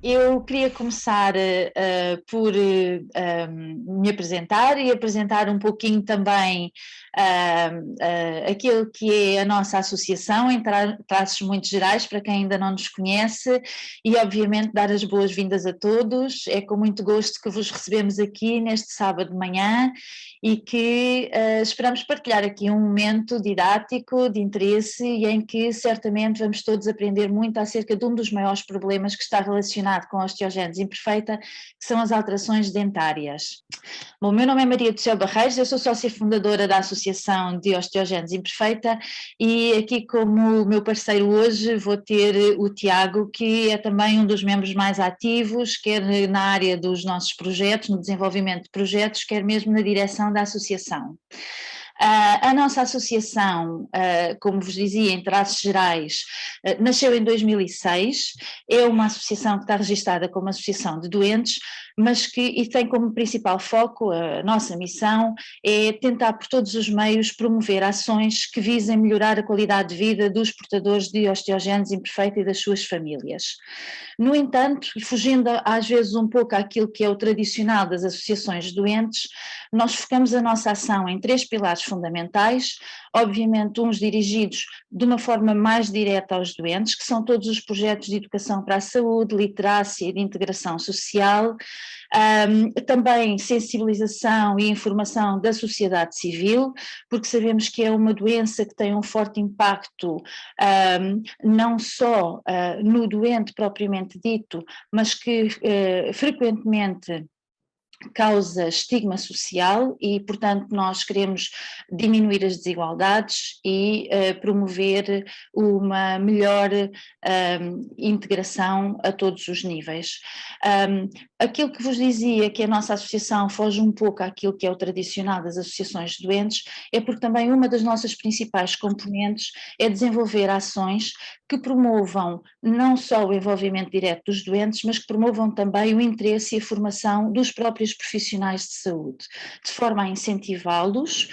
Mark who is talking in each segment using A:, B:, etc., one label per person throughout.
A: Eu queria começar por me apresentar e apresentar um pouquinho também aquilo que é a nossa associação, em traços muito gerais, para quem ainda não nos conhece, e obviamente dar as boas-vindas a todos. É com muito gosto que vos recebemos aqui neste sábado de manhã e que esperamos partilhar aqui um momento didático, de interesse, e em que certamente vamos todos aprender muito acerca de um dos maiores problemas que está relacionado com a osteogénese imperfeita, que são as alterações dentárias. Bom, o meu nome é Maria do Céu Barreiros, eu sou sócia fundadora da Associação de Osteogénese Imperfeita e aqui como meu parceiro hoje vou ter o Tiago, que é também um dos membros mais ativos, quer na área dos nossos projetos, no desenvolvimento de projetos, quer mesmo na direção da associação. A nossa associação, como vos dizia, em traços gerais, nasceu em 2006, é uma associação que está registada como associação de doentes, mas que tem como principal foco, a nossa missão é tentar por todos os meios promover ações que visem melhorar a qualidade de vida dos portadores de osteogénese imperfeita e das suas famílias. No entanto, e fugindo às vezes um pouco àquilo que é o tradicional das associações de doentes, nós focamos a nossa ação em três pilares fundamentais, obviamente uns dirigidos de uma forma mais direta aos doentes, que são todos os projetos de educação para a saúde, literacia e de integração social, também sensibilização e informação da sociedade civil, porque sabemos que é uma doença que tem um forte impacto não só no doente propriamente dito, mas que frequentemente causa estigma social e, portanto, nós queremos diminuir as desigualdades e promover uma melhor integração a todos os níveis. Aquilo que vos dizia que a nossa associação foge um pouco àquilo que é o tradicional das associações de doentes é porque também uma das nossas principais componentes é desenvolver ações que promovam não só o envolvimento direto dos doentes, mas que promovam também o interesse e a formação dos próprios profissionais de saúde, de forma a incentivá-los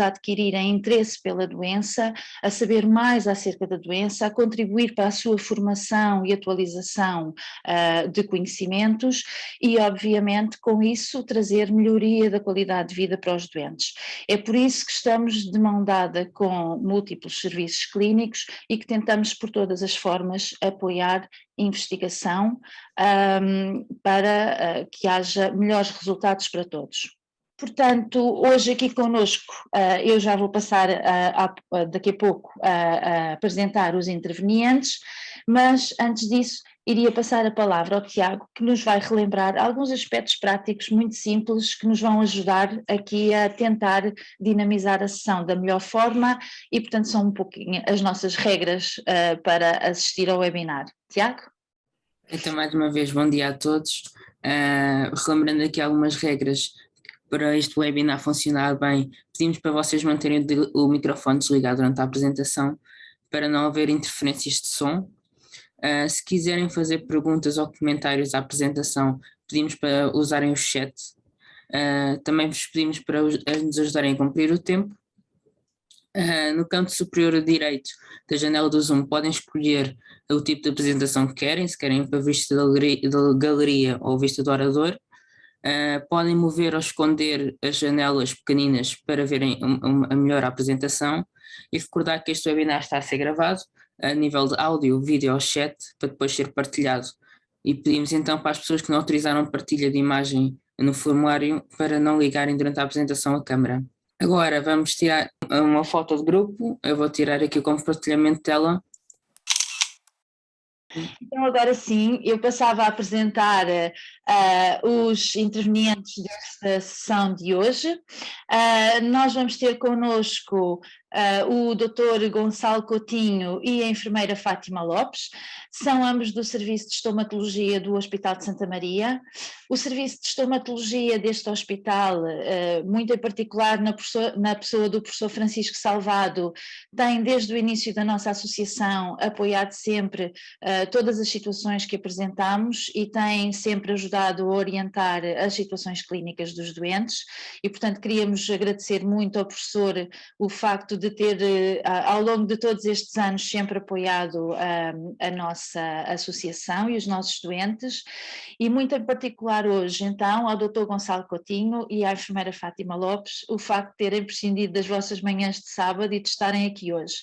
A: a adquirirem interesse pela doença, a saber mais acerca da doença, a contribuir para a sua formação e atualização de conhecimentos e, obviamente, com isso trazer melhoria da qualidade de vida para os doentes. É por isso que estamos de mão dada com múltiplos serviços clínicos e que tentamos por todas as formas apoiar investigação para que haja melhores resultados para todos. Portanto, hoje aqui conosco eu já vou passar daqui a pouco a apresentar os intervenientes, mas antes disso iria passar a palavra ao Tiago, que nos vai relembrar alguns aspectos práticos muito simples que nos vão ajudar aqui a tentar dinamizar a sessão da melhor forma e, portanto, são um pouquinho as nossas regras para assistir ao webinar. Tiago?
B: Então, mais uma vez, bom dia a todos. Relembrando aqui algumas regras para este webinar funcionar bem, pedimos para vocês manterem o microfone desligado durante a apresentação para não haver interferências de som. Se quiserem fazer perguntas ou comentários à apresentação, pedimos para usarem o chat. Também vos pedimos para nos ajudarem a cumprir o tempo. No canto superior direito da janela do Zoom podem escolher o tipo de apresentação que querem, se querem para vista da galeria ou vista do orador. Podem mover ou esconder as janelas pequeninas para verem a melhor apresentação e recordar que este webinar está a ser gravado a nível de áudio, vídeo ou chat para depois ser partilhado. E pedimos então para as pessoas que não autorizaram partilha de imagem no formulário para não ligarem durante a apresentação a câmara. Agora vamos tirar uma foto de grupo, eu vou tirar aqui o compartilhamento de tela.
A: Então, agora sim, eu passava a apresentar os intervenientes desta sessão de hoje. Nós vamos ter connosco o Dr. Gonçalo Coutinho e a enfermeira Fátima Lopes, são ambos do Serviço de Estomatologia do Hospital de Santa Maria. O Serviço de Estomatologia deste hospital, muito em particular na pessoa do professor Francisco Salvado, tem desde o início da nossa associação apoiado sempre todas as situações que apresentamos e tem sempre ajudado a orientar as situações clínicas dos doentes e, portanto, queríamos agradecer muito ao professor o facto de ter, ao longo de todos estes anos, sempre apoiado a nossa associação e os nossos doentes, e muito em particular hoje, então, ao Dr. Gonçalo Coutinho e à enfermeira Fátima Lopes, o facto de terem prescindido das vossas manhãs de sábado e de estarem aqui hoje.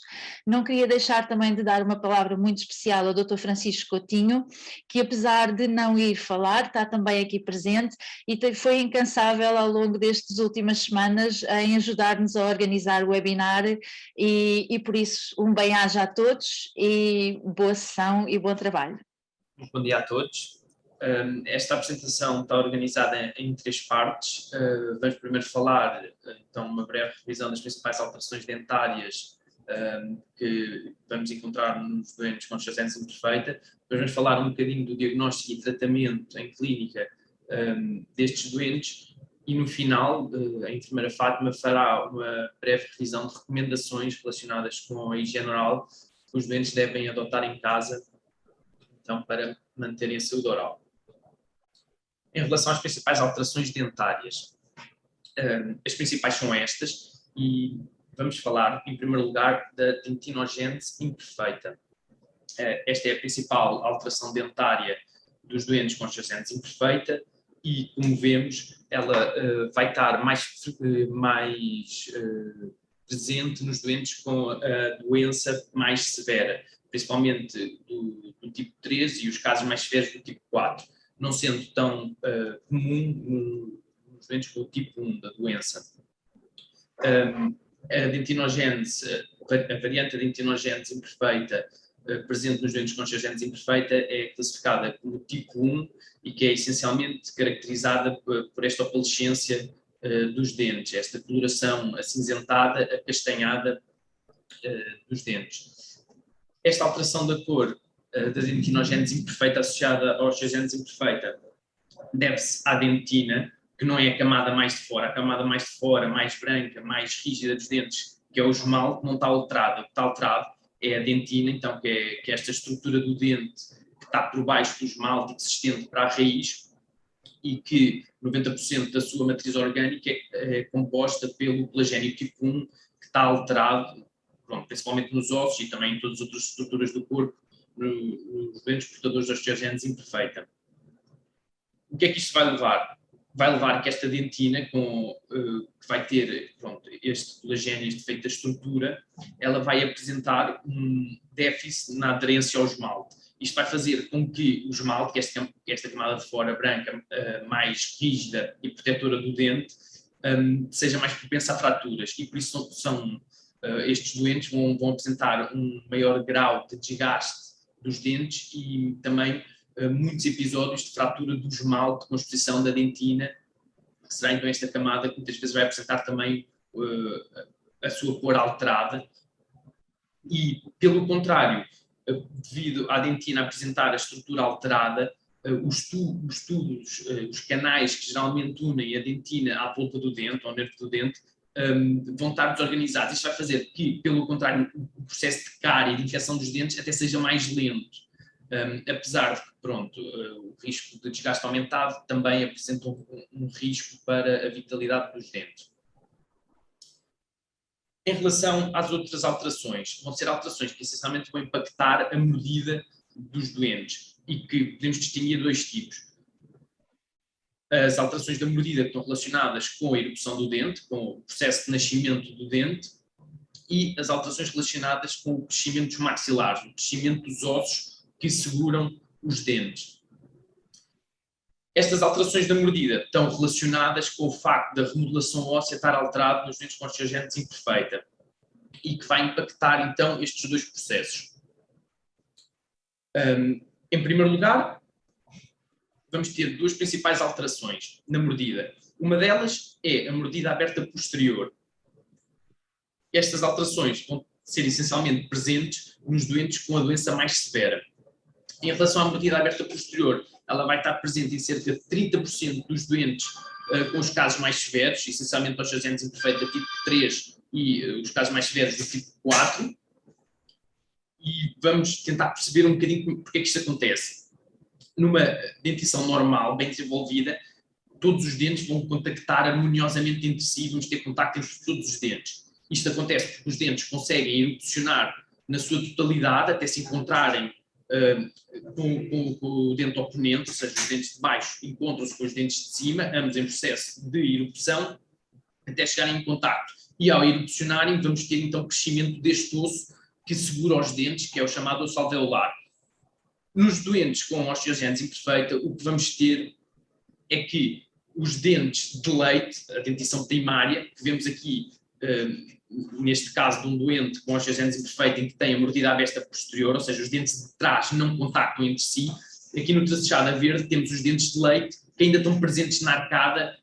A: Não queria deixar também de dar uma palavra muito especial ao Dr. Francisco Coutinho, que apesar de não ir falar, está também aqui presente e foi incansável ao longo destas últimas semanas em ajudar-nos a organizar o webinar e por isso um bem-aja a todos e boa sessão e bom trabalho.
C: Bom dia a todos. Esta apresentação está organizada em 3 partes. Vamos primeiro falar, então, uma breve revisão das principais alterações dentárias que vamos encontrar nos doentes com esclerose imperfeita. Depois vamos falar um bocadinho do diagnóstico e tratamento em clínica destes doentes e no final a enfermeira Fátima fará uma breve revisão de recomendações relacionadas com a higiene oral que os doentes devem adotar em casa, então, para manterem a saúde oral. Em relação às principais alterações dentárias, as principais são estas e vamos falar, em primeiro lugar, da dentinogênese imperfeita. Esta é a principal alteração dentária dos doentes com esclerose imperfeita e, como vemos, ela vai estar mais presente nos doentes com a doença mais severa, principalmente do tipo 3 e os casos mais severos do tipo 4, não sendo tão comum nos doentes com o tipo 1 da doença. A dentinogênese, a variante da dentinogênese imperfeita presente nos doentes com esclerose imperfeita é classificada como tipo 1 e que é essencialmente caracterizada por esta opalescência dos dentes, esta coloração acinzentada, acastanhada dos dentes. Esta alteração da cor da dentinogênese imperfeita associada à esclerose imperfeita deve-se à dentina, que não é a camada mais de fora. A camada mais de fora, mais branca, mais rígida dos dentes, que é o esmalte, não está alterada. O que está alterado é a dentina, então, que é esta estrutura do dente que está por baixo do esmalte e que se estende para a raiz e que 90% da sua matriz orgânica é composta pelo colagênio tipo 1, que está alterado, principalmente nos ossos e também em todas as outras estruturas do corpo, nos doentes portadores da esclerose imperfeita. O que é que isto vai levar? Vai levar que esta dentina, que vai ter este colagênio, este defeito da estrutura, ela vai apresentar um déficit na aderência ao esmalte. Isto vai fazer com que o esmalte, que esta camada de fora branca, mais rígida e protetora do dente, seja mais propensa a fraturas. E por isso estes doentes vão apresentar um maior grau de desgaste dos dentes e também muitos episódios de fratura do esmalte com exposição da dentina, que será então esta camada que muitas vezes vai apresentar também a sua cor alterada. E, pelo contrário, devido à dentina apresentar a estrutura alterada, os canais que geralmente unem a dentina à polpa do dente, ao nervo do dente, vão estar desorganizados. Isto vai fazer que, pelo contrário, o processo de cárie e de infecção dos dentes até seja mais lento. Apesar de que, o risco de desgaste aumentado também apresenta um risco para a vitalidade dos dentes. Em relação às outras alterações, vão ser alterações que essencialmente vão impactar a mordida dos doentes e que podemos distinguir 2 tipos. As alterações da mordida que estão relacionadas com a erupção do dente, com o processo de nascimento do dente, e as alterações relacionadas com o crescimento dos maxilares, o crescimento dos ossos que seguram os dentes. Estas alterações da mordida estão relacionadas com o facto da remodelação óssea estar alterada nos dentes com esclerose imperfeita e que vai impactar então estes 2 processos. Em primeiro lugar, vamos ter 2 principais alterações na mordida. Uma delas é a mordida aberta posterior. Estas alterações vão ser essencialmente presentes nos doentes com a doença mais severa. Em relação à mordida aberta posterior, ela vai estar presente em cerca de 30% dos doentes com os casos mais severos, essencialmente os esclerose imperfeita tipo 3 e os casos mais severos do tipo 4. E vamos tentar perceber um bocadinho porque é que isto acontece. Numa dentição normal, bem desenvolvida, todos os dentes vão contactar harmoniosamente entre si, vamos ter contacto entre todos os dentes. Isto acontece porque os dentes conseguem erupcionar na sua totalidade, até se encontrarem com o dente oponente, ou seja, os dentes de baixo encontram-se com os dentes de cima, ambos em processo de erupção, até chegarem em contacto. E ao erupcionarem, vamos ter então crescimento deste osso que segura os dentes, que é o chamado osso alveolar. Nos doentes com osteogênese imperfeita, o que vamos ter é que os dentes de leite, a dentição primária, que vemos aqui, neste caso de um doente com osteogênese imperfeita, em que tem a mordida aberta posterior, ou seja, os dentes de trás não contactam entre si. Aqui no tracejado a verde temos os dentes de leite que ainda estão presentes na arcada,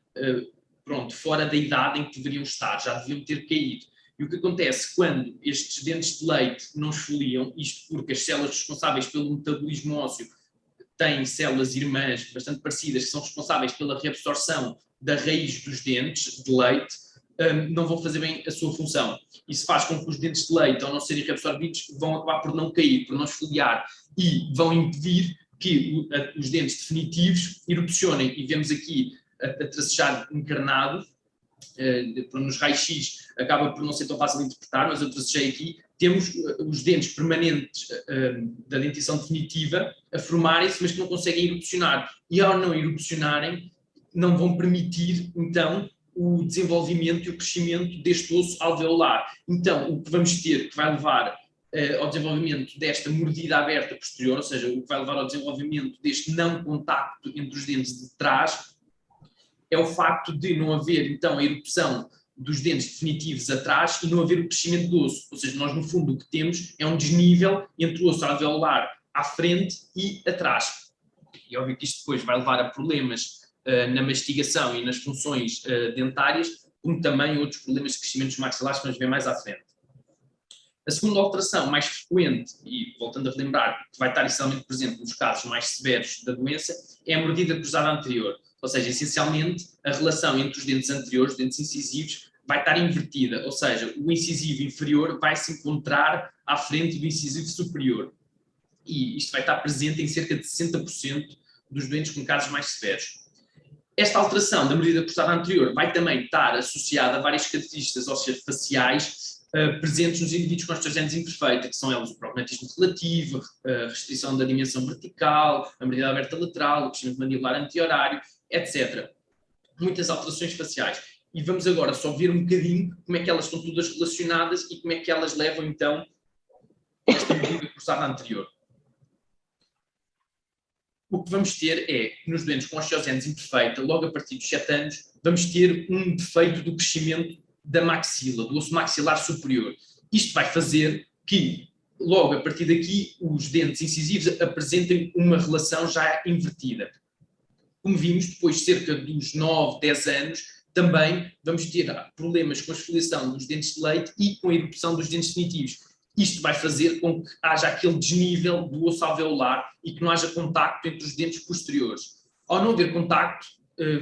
C: fora da idade em que deveriam estar, já deviam ter caído. E o que acontece quando estes dentes de leite não esfoliam, isto porque as células responsáveis pelo metabolismo ósseo têm células irmãs bastante parecidas, que são responsáveis pela reabsorção da raiz dos dentes de leite, não vão fazer bem a sua função. Isso faz com que os dentes de leite, ao não serem reabsorvidos, vão acabar por não cair, por não esfoliar, e vão impedir que os dentes definitivos erupcionem. E vemos aqui a tracejar encarnado, nos raios-x acaba por não ser tão fácil de interpretar, mas eu tracejei aqui, temos os dentes permanentes da dentição definitiva a formarem-se, mas que não conseguem erupcionar. E ao não erupcionarem, não vão permitir, então, o desenvolvimento e o crescimento deste osso alveolar. Então, o que vamos ter, que vai levar ao desenvolvimento desta mordida aberta posterior, ou seja, o que vai levar ao desenvolvimento deste não contacto entre os dentes de trás, é o facto de não haver, então, a erupção dos dentes definitivos atrás e não haver o crescimento do osso. Ou seja, nós, no fundo, o que temos é um desnível entre o osso alveolar à frente e atrás. E é óbvio que isto depois vai levar a problemas na mastigação e nas funções dentárias, como também outros problemas de crescimentos maxilares que vamos ver mais à frente. A segunda alteração mais frequente, e voltando a relembrar, que vai estar essencialmente presente nos casos mais severos da doença, é a mordida cruzada anterior. Ou seja, essencialmente, a relação entre os dentes anteriores, os dentes incisivos, vai estar invertida. Ou seja, o incisivo inferior vai se encontrar à frente do incisivo superior. E isto vai estar presente em cerca de 60% dos doentes com casos mais severos. Esta alteração da mordida cruzada anterior vai também estar associada a várias características ósseas faciais presentes nos indivíduos com osteogênese imperfeita, que são elas o prognatismo relativo, a restrição da dimensão vertical, a mordida aberta lateral, o crescimento mandibular anti-horário, etc. Muitas alterações faciais. E vamos agora só ver um bocadinho como é que elas estão todas relacionadas e como é que elas levam, então, esta mordida cruzada anterior. O que vamos ter é, nos doentes com osteogênese imperfeita, logo a partir dos 7 anos, vamos ter um defeito do crescimento da maxila, do osso maxilar superior. Isto vai fazer que, logo a partir daqui, os dentes incisivos apresentem uma relação já invertida. Como vimos, depois de cerca dos 9, 10 anos, também vamos ter problemas com a esfoliação dos dentes de leite e com a erupção dos dentes definitivos. Isto vai fazer com que haja aquele desnível do osso alveolar e que não haja contacto entre os dentes posteriores. Ao não haver contacto,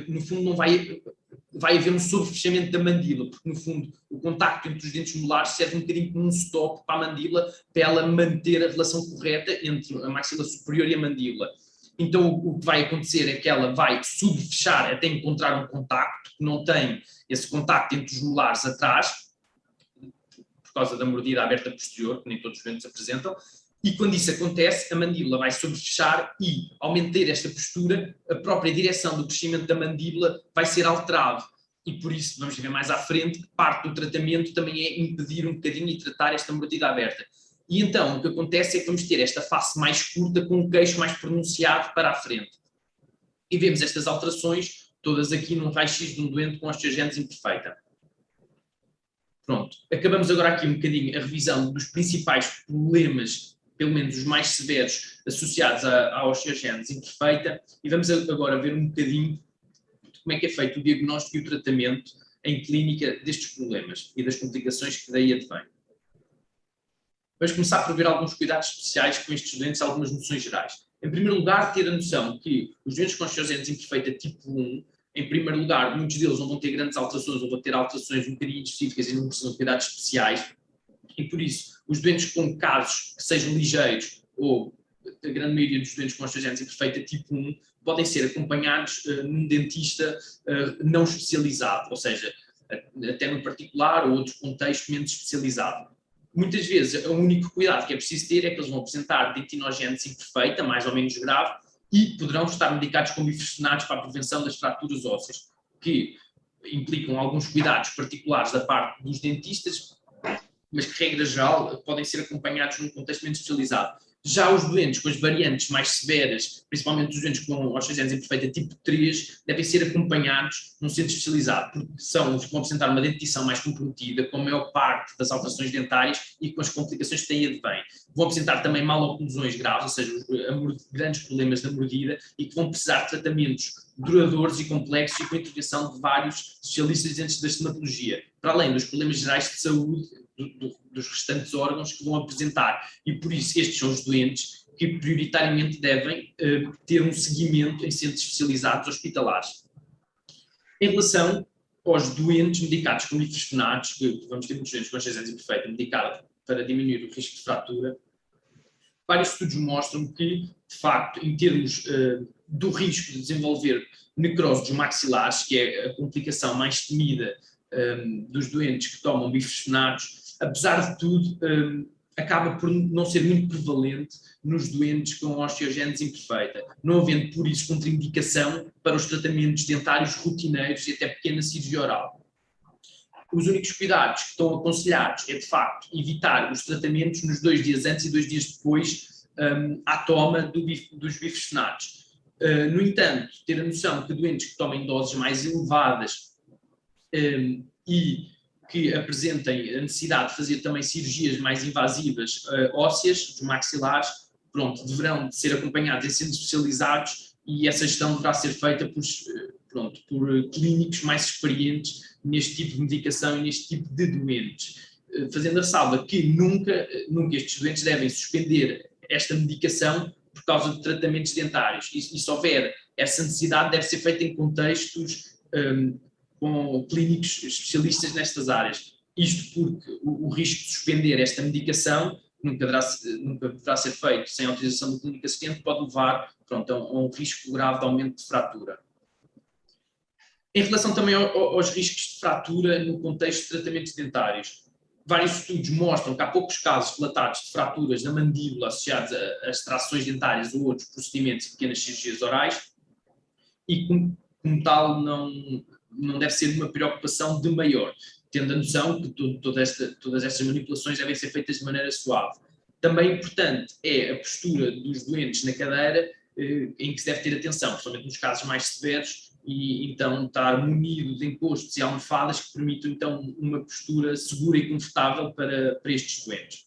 C: no fundo não vai haver um sobrefechamento da mandíbula, porque no fundo o contacto entre os dentes molares serve um bocadinho como um stop para a mandíbula, para ela manter a relação correta entre a maxila superior e a mandíbula. Então o que vai acontecer é que ela vai subfechar até encontrar um contacto, que não tem esse contacto entre os molares atrás, por causa da mordida aberta posterior, que nem todos os dentes apresentam, e quando isso acontece, a mandíbula vai sobrefechar e, ao manter esta postura, a própria direção do crescimento da mandíbula vai ser alterado. E por isso, vamos ver mais à frente, que parte do tratamento também é impedir um bocadinho e tratar esta mordida aberta. E então, o que acontece é que vamos ter esta face mais curta, com um queixo mais pronunciado para a frente. E vemos estas alterações todas aqui num raio-x de um doente com osteogênese imperfeita. Pronto, acabamos agora aqui um bocadinho a revisão dos principais problemas, pelo menos os mais severos, associados à osteogênese imperfeita, e vamos agora ver um bocadinho de como é que é feito o diagnóstico e o tratamento em clínica destes problemas e das complicações que daí advêm. Vamos começar por ver alguns cuidados especiais com estes doentes, algumas noções gerais. Em primeiro lugar, ter a noção que os doentes com osteogênese imperfeita tipo 1, em primeiro lugar, muitos deles não vão ter grandes alterações ou vão ter alterações um bocadinho específicas e não precisam de cuidados especiais. E por isso, os doentes com casos que sejam ligeiros, ou a grande maioria dos doentes com osteogênese imperfeita tipo 1, podem ser acompanhados num dentista não especializado. Ou seja, até no particular ou outro contexto menos especializado. Muitas vezes, o único cuidado que é preciso ter é que eles vão apresentar dentinogénese imperfeita, mais ou menos grave, e poderão estar medicados com bifosfonatos para a prevenção das fraturas ósseas, que implicam alguns cuidados particulares da parte dos dentistas, mas que, regra geral, podem ser acompanhados num contexto menos especializado. Já os doentes com as variantes mais severas, principalmente os doentes com osteogénese imperfeita tipo 3, devem ser acompanhados num centro especializado, porque são os que vão apresentar uma dentição mais comprometida, com a maior parte das alterações dentárias e com as complicações que têm advém. Vão apresentar também maloclusões graves, ou seja, grandes problemas da mordida, e que vão precisar de tratamentos duradouros e complexos e com a intervenção de vários especialistas dentro da estomatologia, para além dos problemas gerais de saúde dos restantes órgãos que vão apresentar. E por isso estes são os doentes que prioritariamente devem ter um seguimento em centros especializados hospitalares. Em relação aos doentes medicados com bifosfonatos, que vamos ter muitos doentes com osteogénese imperfeita medicada para diminuir o risco de fratura, vários estudos mostram que, de facto, em termos do risco de desenvolver necrose dos maxilares, que é a complicação mais temida dos doentes que tomam bifosfonatos, apesar de tudo, acaba por não ser muito prevalente nos doentes com osteogénese imperfeita, não havendo, por isso, contraindicação para os tratamentos dentários rotineiros e até pequena cirurgia oral. Os únicos cuidados que estão aconselhados é, de facto, evitar os tratamentos nos 2 dias antes e 2 dias depois à toma dos bifosfonatos. No entanto, ter a noção que doentes que tomem doses mais elevadas e que apresentem a necessidade de fazer também cirurgias mais invasivas ósseas, dos maxilares, deverão ser acompanhados em centros especializados, e essa gestão deverá ser feita por clínicos mais experientes neste tipo de medicação e neste tipo de doentes. Fazendo a salva que nunca estes doentes devem suspender esta medicação por causa de tratamentos dentários. E se houver essa necessidade, deve ser feita em contextos com clínicos especialistas nestas áreas. Isto porque o risco de suspender esta medicação nunca deverá ser feito sem autorização do clínico assistente, pode levar a um risco grave de aumento de fratura. Em relação também aos riscos de fratura no contexto de tratamentos dentários, vários estudos mostram que há poucos casos relatados de fraturas na mandíbula associados a extrações dentárias ou outros procedimentos de pequenas cirurgias orais, e como tal não deve ser uma preocupação de maior, tendo a noção que todas estas manipulações devem ser feitas de maneira suave. Também importante é a postura dos doentes na cadeira, em que se deve ter atenção, principalmente nos casos mais severos, e então estar munido de encostos e almofadas que permitam então uma postura segura e confortável para estes doentes.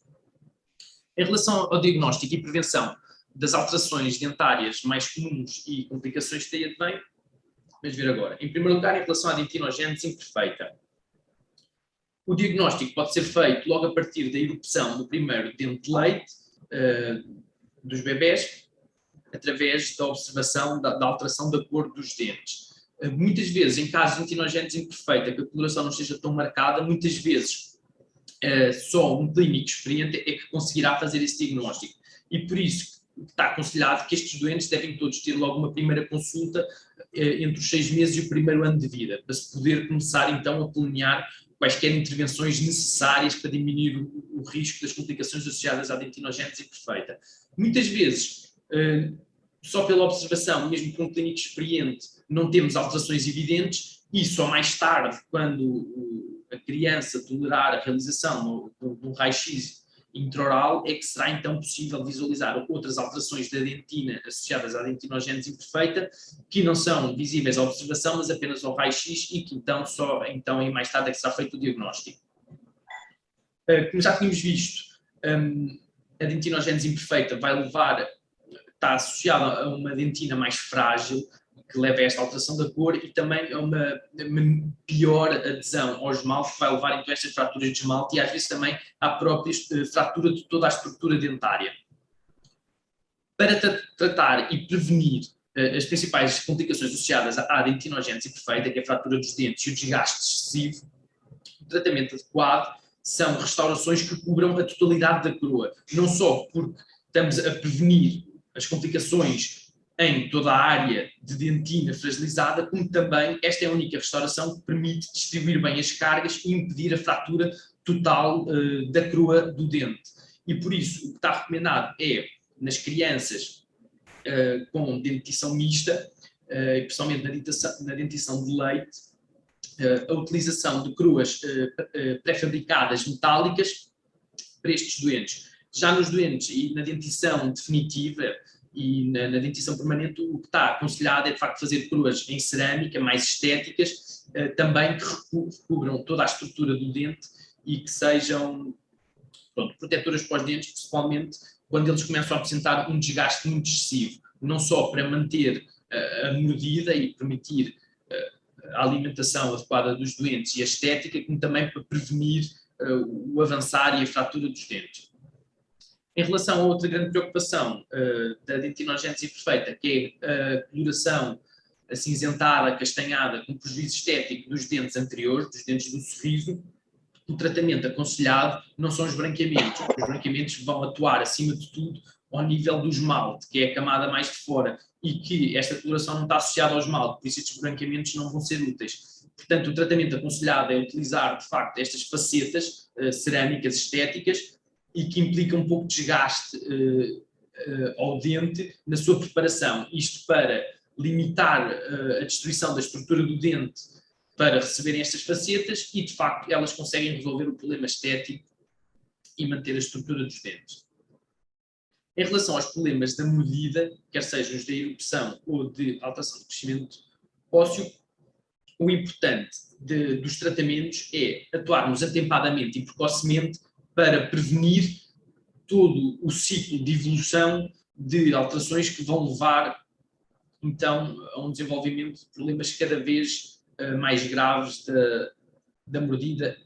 C: Em relação ao diagnóstico e prevenção das alterações dentárias mais comuns e complicações que têm advém, vamos ver agora. Em primeiro lugar, em relação à dentinogénese imperfeita. O diagnóstico pode ser feito logo a partir da erupção do primeiro dente de leite dos bebés, através da observação da alteração da cor dos dentes. Muitas vezes, em casos de dentinogénese imperfeita, que a coloração não esteja tão marcada, muitas vezes só um clínico experiente é que conseguirá fazer esse diagnóstico. E por isso está aconselhado que estes doentes devem todos ter logo uma primeira consulta entre os 6 meses e o primeiro ano de vida, para se poder começar então a planear quaisquer intervenções necessárias para diminuir o risco das complicações associadas à dentinogénese imperfeita. Muitas vezes, só pela observação, mesmo com um clínico experiente, não temos alterações evidentes, e só mais tarde, quando a criança tolerar a realização de um raio-x intraoral, é que será então possível visualizar outras alterações da dentina associadas à dentinogénese imperfeita, que não são visíveis à observação, mas apenas ao raio-x, e que então só em mais tarde é que será feito o diagnóstico. Como já tínhamos visto, a dentinogénese imperfeita está associada a uma dentina mais frágil, que leva a esta alteração da cor, e também a uma pior adesão ao esmalte, que vai levar então a estas fraturas de esmalte, e às vezes também à própria fratura de toda a estrutura dentária. Para tratar e prevenir as principais complicações associadas à dentinogénese imperfeita, que é a fratura dos dentes e o desgaste excessivo, o tratamento adequado são restaurações que cubram a totalidade da coroa, não só porque estamos a prevenir as complicações em toda a área de dentina fragilizada, como também esta é a única restauração que permite distribuir bem as cargas e impedir a fratura total da coroa do dente. E por isso o que está recomendado é, nas crianças com dentição mista, principalmente na dentição de leite, a utilização de coroas pré-fabricadas metálicas para estes doentes. Já nos doentes e na dentição definitiva e na dentição permanente, o que está aconselhado é de facto fazer coroas em cerâmica, mais estéticas, também que recubram toda a estrutura do dente e que sejam protetoras para os dentes, principalmente quando eles começam a apresentar um desgaste muito excessivo, não só para manter a mordida e permitir a alimentação adequada dos doentes e a estética, como também para prevenir o avançar e a fratura dos dentes. Em relação a outra grande preocupação da dentinogênese imperfeita, que é a coloração acinzentada, castanhada, com prejuízo estético dos dentes anteriores, dos dentes do sorriso, o tratamento aconselhado não são os branqueamentos. Os branqueamentos vão atuar, acima de tudo, ao nível do esmalte, que é a camada mais de fora, e que esta coloração não está associada ao esmalte, por isso estes branqueamentos não vão ser úteis. Portanto, o tratamento aconselhado é utilizar, de facto, estas facetas cerâmicas estéticas e que implicam um pouco de desgaste ao dente na sua preparação. Isto para limitar a destruição da estrutura do dente para receberem estas facetas e, de facto, elas conseguem resolver o problema estético e manter a estrutura dos dentes. Em relação aos problemas da mordida, quer sejam os de erupção ou de alteração do crescimento ósseo, o importante dos tratamentos é atuarmos atempadamente e precocemente para prevenir todo o ciclo de evolução de alterações que vão levar, então, a um desenvolvimento de problemas cada vez mais graves da mordida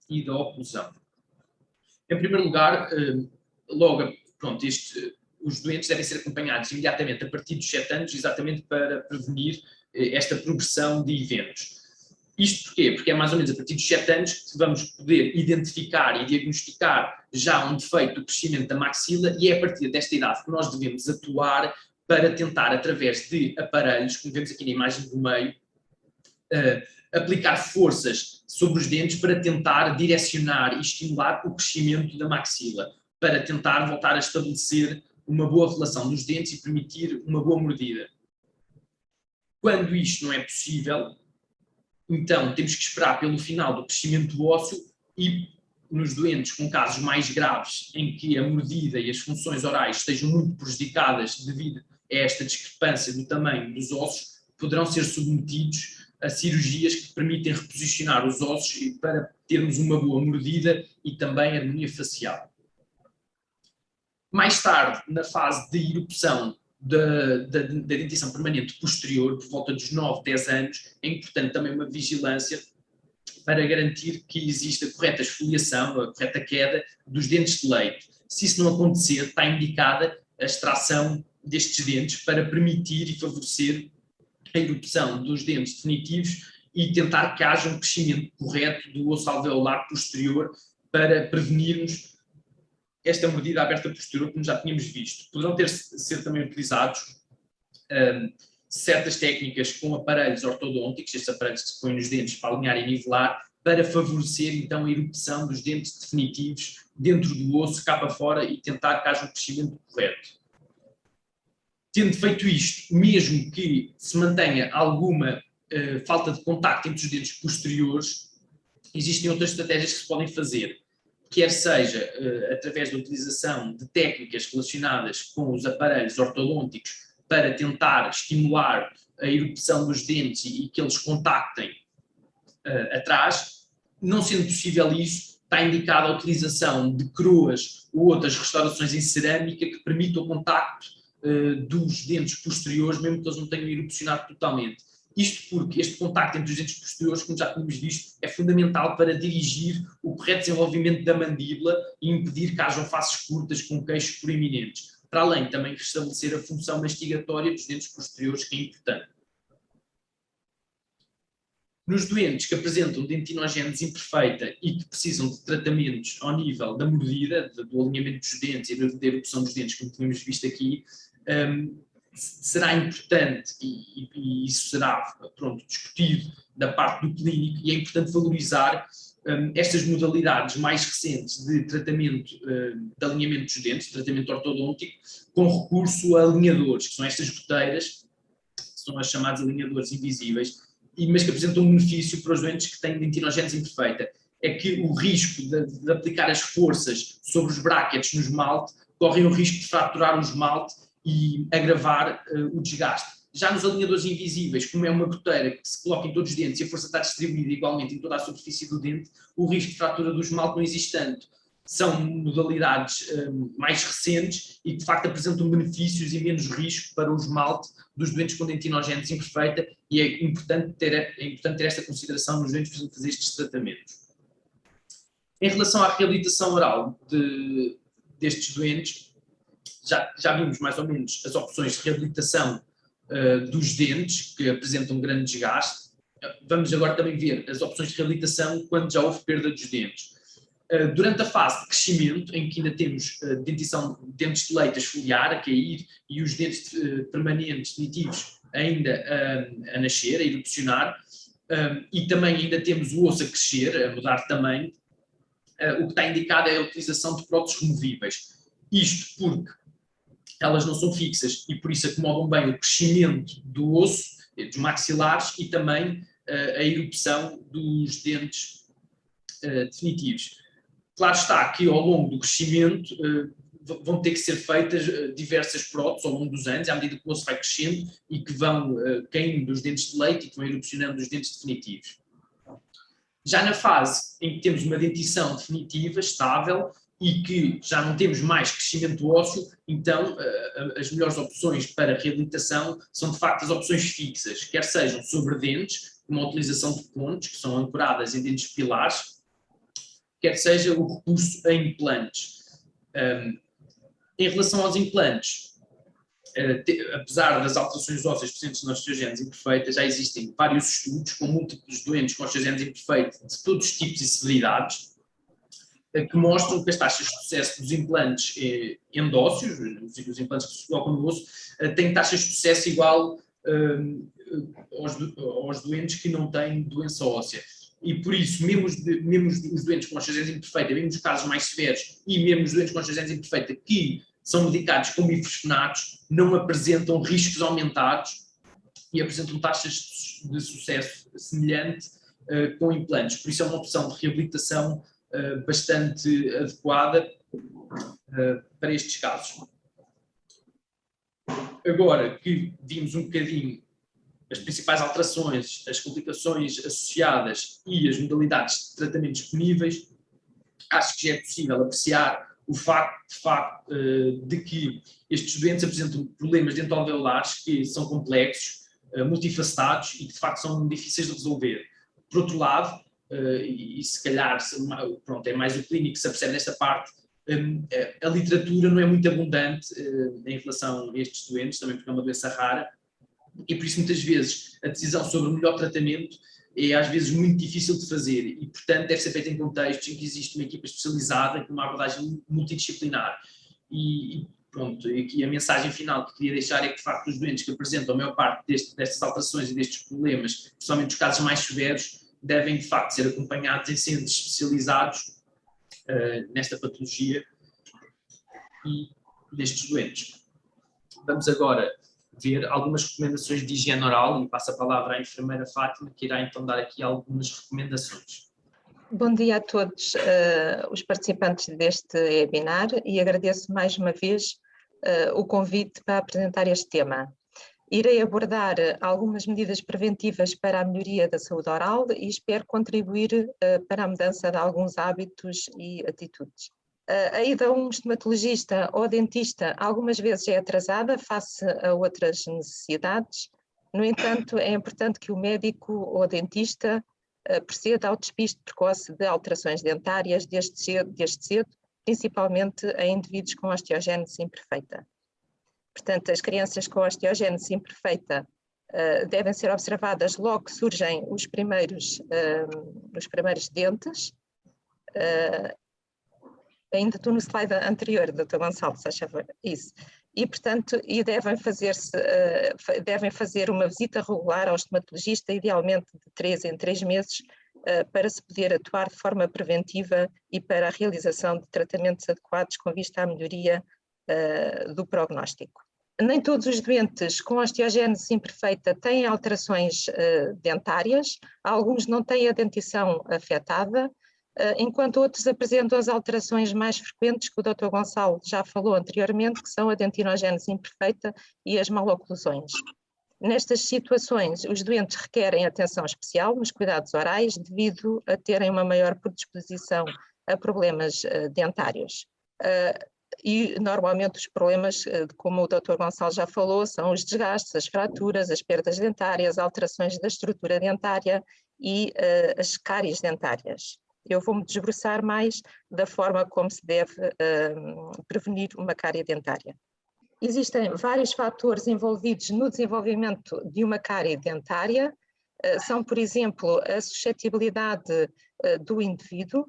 C: e da oclusão. Em primeiro lugar, os doentes devem ser acompanhados imediatamente a partir dos 7 anos, exatamente para prevenir esta progressão de eventos. Isto porquê? Porque é mais ou menos a partir dos 7 anos que vamos poder identificar e diagnosticar já um defeito do crescimento da maxila e é a partir desta idade que nós devemos atuar para tentar, através de aparelhos, como vemos aqui na imagem do meio, aplicar forças sobre os dentes para tentar direcionar e estimular o crescimento da maxila, para tentar voltar a estabelecer uma boa relação dos dentes e permitir uma boa mordida. Quando isto não é possível, então temos que esperar pelo final do crescimento ósseo e nos doentes com casos mais graves em que a mordida e as funções orais estejam muito prejudicadas devido a esta discrepância do tamanho dos ossos, poderão ser submetidos a cirurgias que permitem reposicionar os ossos para termos uma boa mordida e também harmonia facial. Mais tarde, na fase de erupção da dentição permanente posterior, por volta dos 9, 10 anos, é importante também uma vigilância para garantir que existe a correta esfoliação, a correta queda dos dentes de leite. Se isso não acontecer, está indicada a extração destes dentes para permitir e favorecer a erupção dos dentes definitivos e tentar que haja um crescimento correto do osso alveolar posterior para prevenirmos esta mordida aberta posterior, como já tínhamos visto. Poderão ser também utilizados certas técnicas com aparelhos ortodônticos, estes aparelhos que se põem nos dentes para alinhar e nivelar, para favorecer então a erupção dos dentes definitivos dentro do osso, cá para fora, e tentar que haja um crescimento correto. Tendo feito isto, mesmo que se mantenha alguma falta de contacto entre os dentes posteriores, existem outras estratégias que se podem fazer, quer seja através da utilização de técnicas relacionadas com os aparelhos ortodônticos para tentar estimular a erupção dos dentes e que eles contactem atrás. Não sendo possível isso, está indicada a utilização de coroas ou outras restaurações em cerâmica que permitam o contacto dos dentes posteriores, mesmo que eles não tenham erupcionado totalmente. Isto porque este contacto entre os dentes posteriores, como já tínhamos visto, é fundamental para dirigir o correto desenvolvimento da mandíbula e impedir que hajam faces curtas com queixos proeminentes, para além também de restabelecer a função mastigatória dos dentes posteriores, que é importante. Nos doentes que apresentam dentinogênese imperfeita e que precisam de tratamentos ao nível da mordida, do alinhamento dos dentes e da erupção dos dentes, como tínhamos visto aqui, será importante, e isso será discutido da parte do clínico, e é importante valorizar estas modalidades mais recentes de tratamento, de alinhamento dos dentes, de tratamento ortodôntico, com recurso a alinhadores, que são estas goteiras, que são as chamadas alinhadores invisíveis, mas que apresentam um benefício para os doentes que têm dentinogénese imperfeita. É que o risco de aplicar as forças sobre os brackets no esmalte correm o risco de fraturar o esmalte e agravar o desgaste. Já nos alinhadores invisíveis, como é uma goteira que se coloca em todos os dentes e a força está distribuída igualmente em toda a superfície do dente, o risco de fratura do esmalte não existe tanto. São modalidades mais recentes e que de facto apresentam benefícios e menos risco para o esmalte dos doentes com dentinogénese imperfeita, e é importante ter esta consideração nos doentes que fazer estes tratamentos. Em relação à reabilitação oral destes doentes, já vimos mais ou menos as opções de reabilitação dos dentes, que apresentam grande desgaste. Vamos agora também ver as opções de reabilitação quando já houve perda dos dentes. Durante a fase de crescimento, em que ainda temos dentição, dentes de leite a esfoliar, a cair, e os dentes permanentes, definitivos, ainda a nascer, a erupcionar, e também ainda temos o osso a crescer, a mudar de tamanho, o que está indicado é a utilização de próteses removíveis. Isto porque elas não são fixas e por isso acomodam bem o crescimento do osso, dos maxilares, e também a erupção dos dentes definitivos. Claro está que ao longo do crescimento vão ter que ser feitas diversas próteses ao longo dos anos, à medida que o osso vai crescendo e que vão caindo dos dentes de leite e que vão erupcionando os dentes definitivos. Já na fase em que temos uma dentição definitiva, estável, e que já não temos mais crescimento ósseo, então as melhores opções para reabilitação são de facto as opções fixas, quer sejam sobre dentes, como a utilização de pontes, que são ancoradas em dentes pilares, quer seja o recurso a implantes. Em relação aos implantes, apesar das alterações ósseas presentes na osteogénese imperfeita, já existem vários estudos com múltiplos doentes com osteogénese imperfeita de todos os tipos e severidades, que mostram que as taxas de sucesso dos implantes endósseos, os implantes que se colocam no osso, têm taxas de sucesso igual aos doentes que não têm doença óssea. E por isso, mesmo os doentes com osteogénese imperfeita, mesmo os casos mais severos, e mesmo os doentes com osteogénese imperfeita que são medicados com bifosfonatos, não apresentam riscos aumentados e apresentam taxas de sucesso semelhante com implantes. Por isso é uma opção de reabilitação bastante adequada para estes casos. Agora que vimos um bocadinho as principais alterações, as complicações associadas e as modalidades de tratamento disponíveis, acho que já é possível apreciar o facto de que estes doentes apresentam problemas dentoalveolares que são complexos, multifacetados e que de facto são difíceis de resolver. Por outro lado, e se calhar é mais o clínico que se apercebe nesta parte, a literatura não é muito abundante em relação a estes doentes, também porque é uma doença rara, e por isso muitas vezes a decisão sobre o melhor tratamento é às vezes muito difícil de fazer e portanto deve ser feita em contextos em que existe uma equipa especializada com uma abordagem multidisciplinar. E pronto, aqui a mensagem final que queria deixar é que de facto os doentes que apresentam a maior parte destas alterações e destes problemas, principalmente os casos mais severos, devem de facto ser acompanhados em centros especializados nesta patologia e nestes doentes. Vamos agora ver algumas recomendações de higiene oral e passo a palavra à enfermeira Fátima, que irá então dar aqui algumas recomendações.
D: Bom dia a todos os participantes deste webinar e agradeço mais uma vez o convite para apresentar este tema. Irei abordar algumas medidas preventivas para a melhoria da saúde oral e espero contribuir para a mudança de alguns hábitos e atitudes. A ida a um estomatologista ou dentista algumas vezes é atrasada face a outras necessidades. No entanto, é importante que o médico ou dentista proceda ao despiste precoce de alterações dentárias desde cedo, principalmente em indivíduos com osteogénese imperfeita. Portanto, as crianças com osteogénese imperfeita devem ser observadas logo que surgem os primeiros dentes. Ainda estou no slide anterior, Dr. Gonçalo, se achava isso. e, portanto, devem fazer uma visita regular ao estomatologista, idealmente de 3 em 3 meses, para se poder atuar de forma preventiva e para a realização de tratamentos adequados com vista à melhoria do prognóstico. Nem todos os doentes com osteogénese imperfeita têm alterações dentárias, alguns não têm a dentição afetada, enquanto outros apresentam as alterações mais frequentes que o Dr. Gonçalo já falou anteriormente, que são a dentinogénese imperfeita e as maloclusões. Nestas situações, os doentes requerem atenção especial nos cuidados orais devido a terem uma maior predisposição a problemas dentários. E normalmente os problemas, como o Dr. Gonçalo já falou, são os desgastes, as fraturas, as perdas dentárias, alterações da estrutura dentária e as cáries dentárias. Eu vou-me debruçar mais da forma como se deve prevenir uma cárie dentária. Existem vários fatores envolvidos no desenvolvimento de uma cárie dentária, são, por exemplo, a suscetibilidade do indivíduo.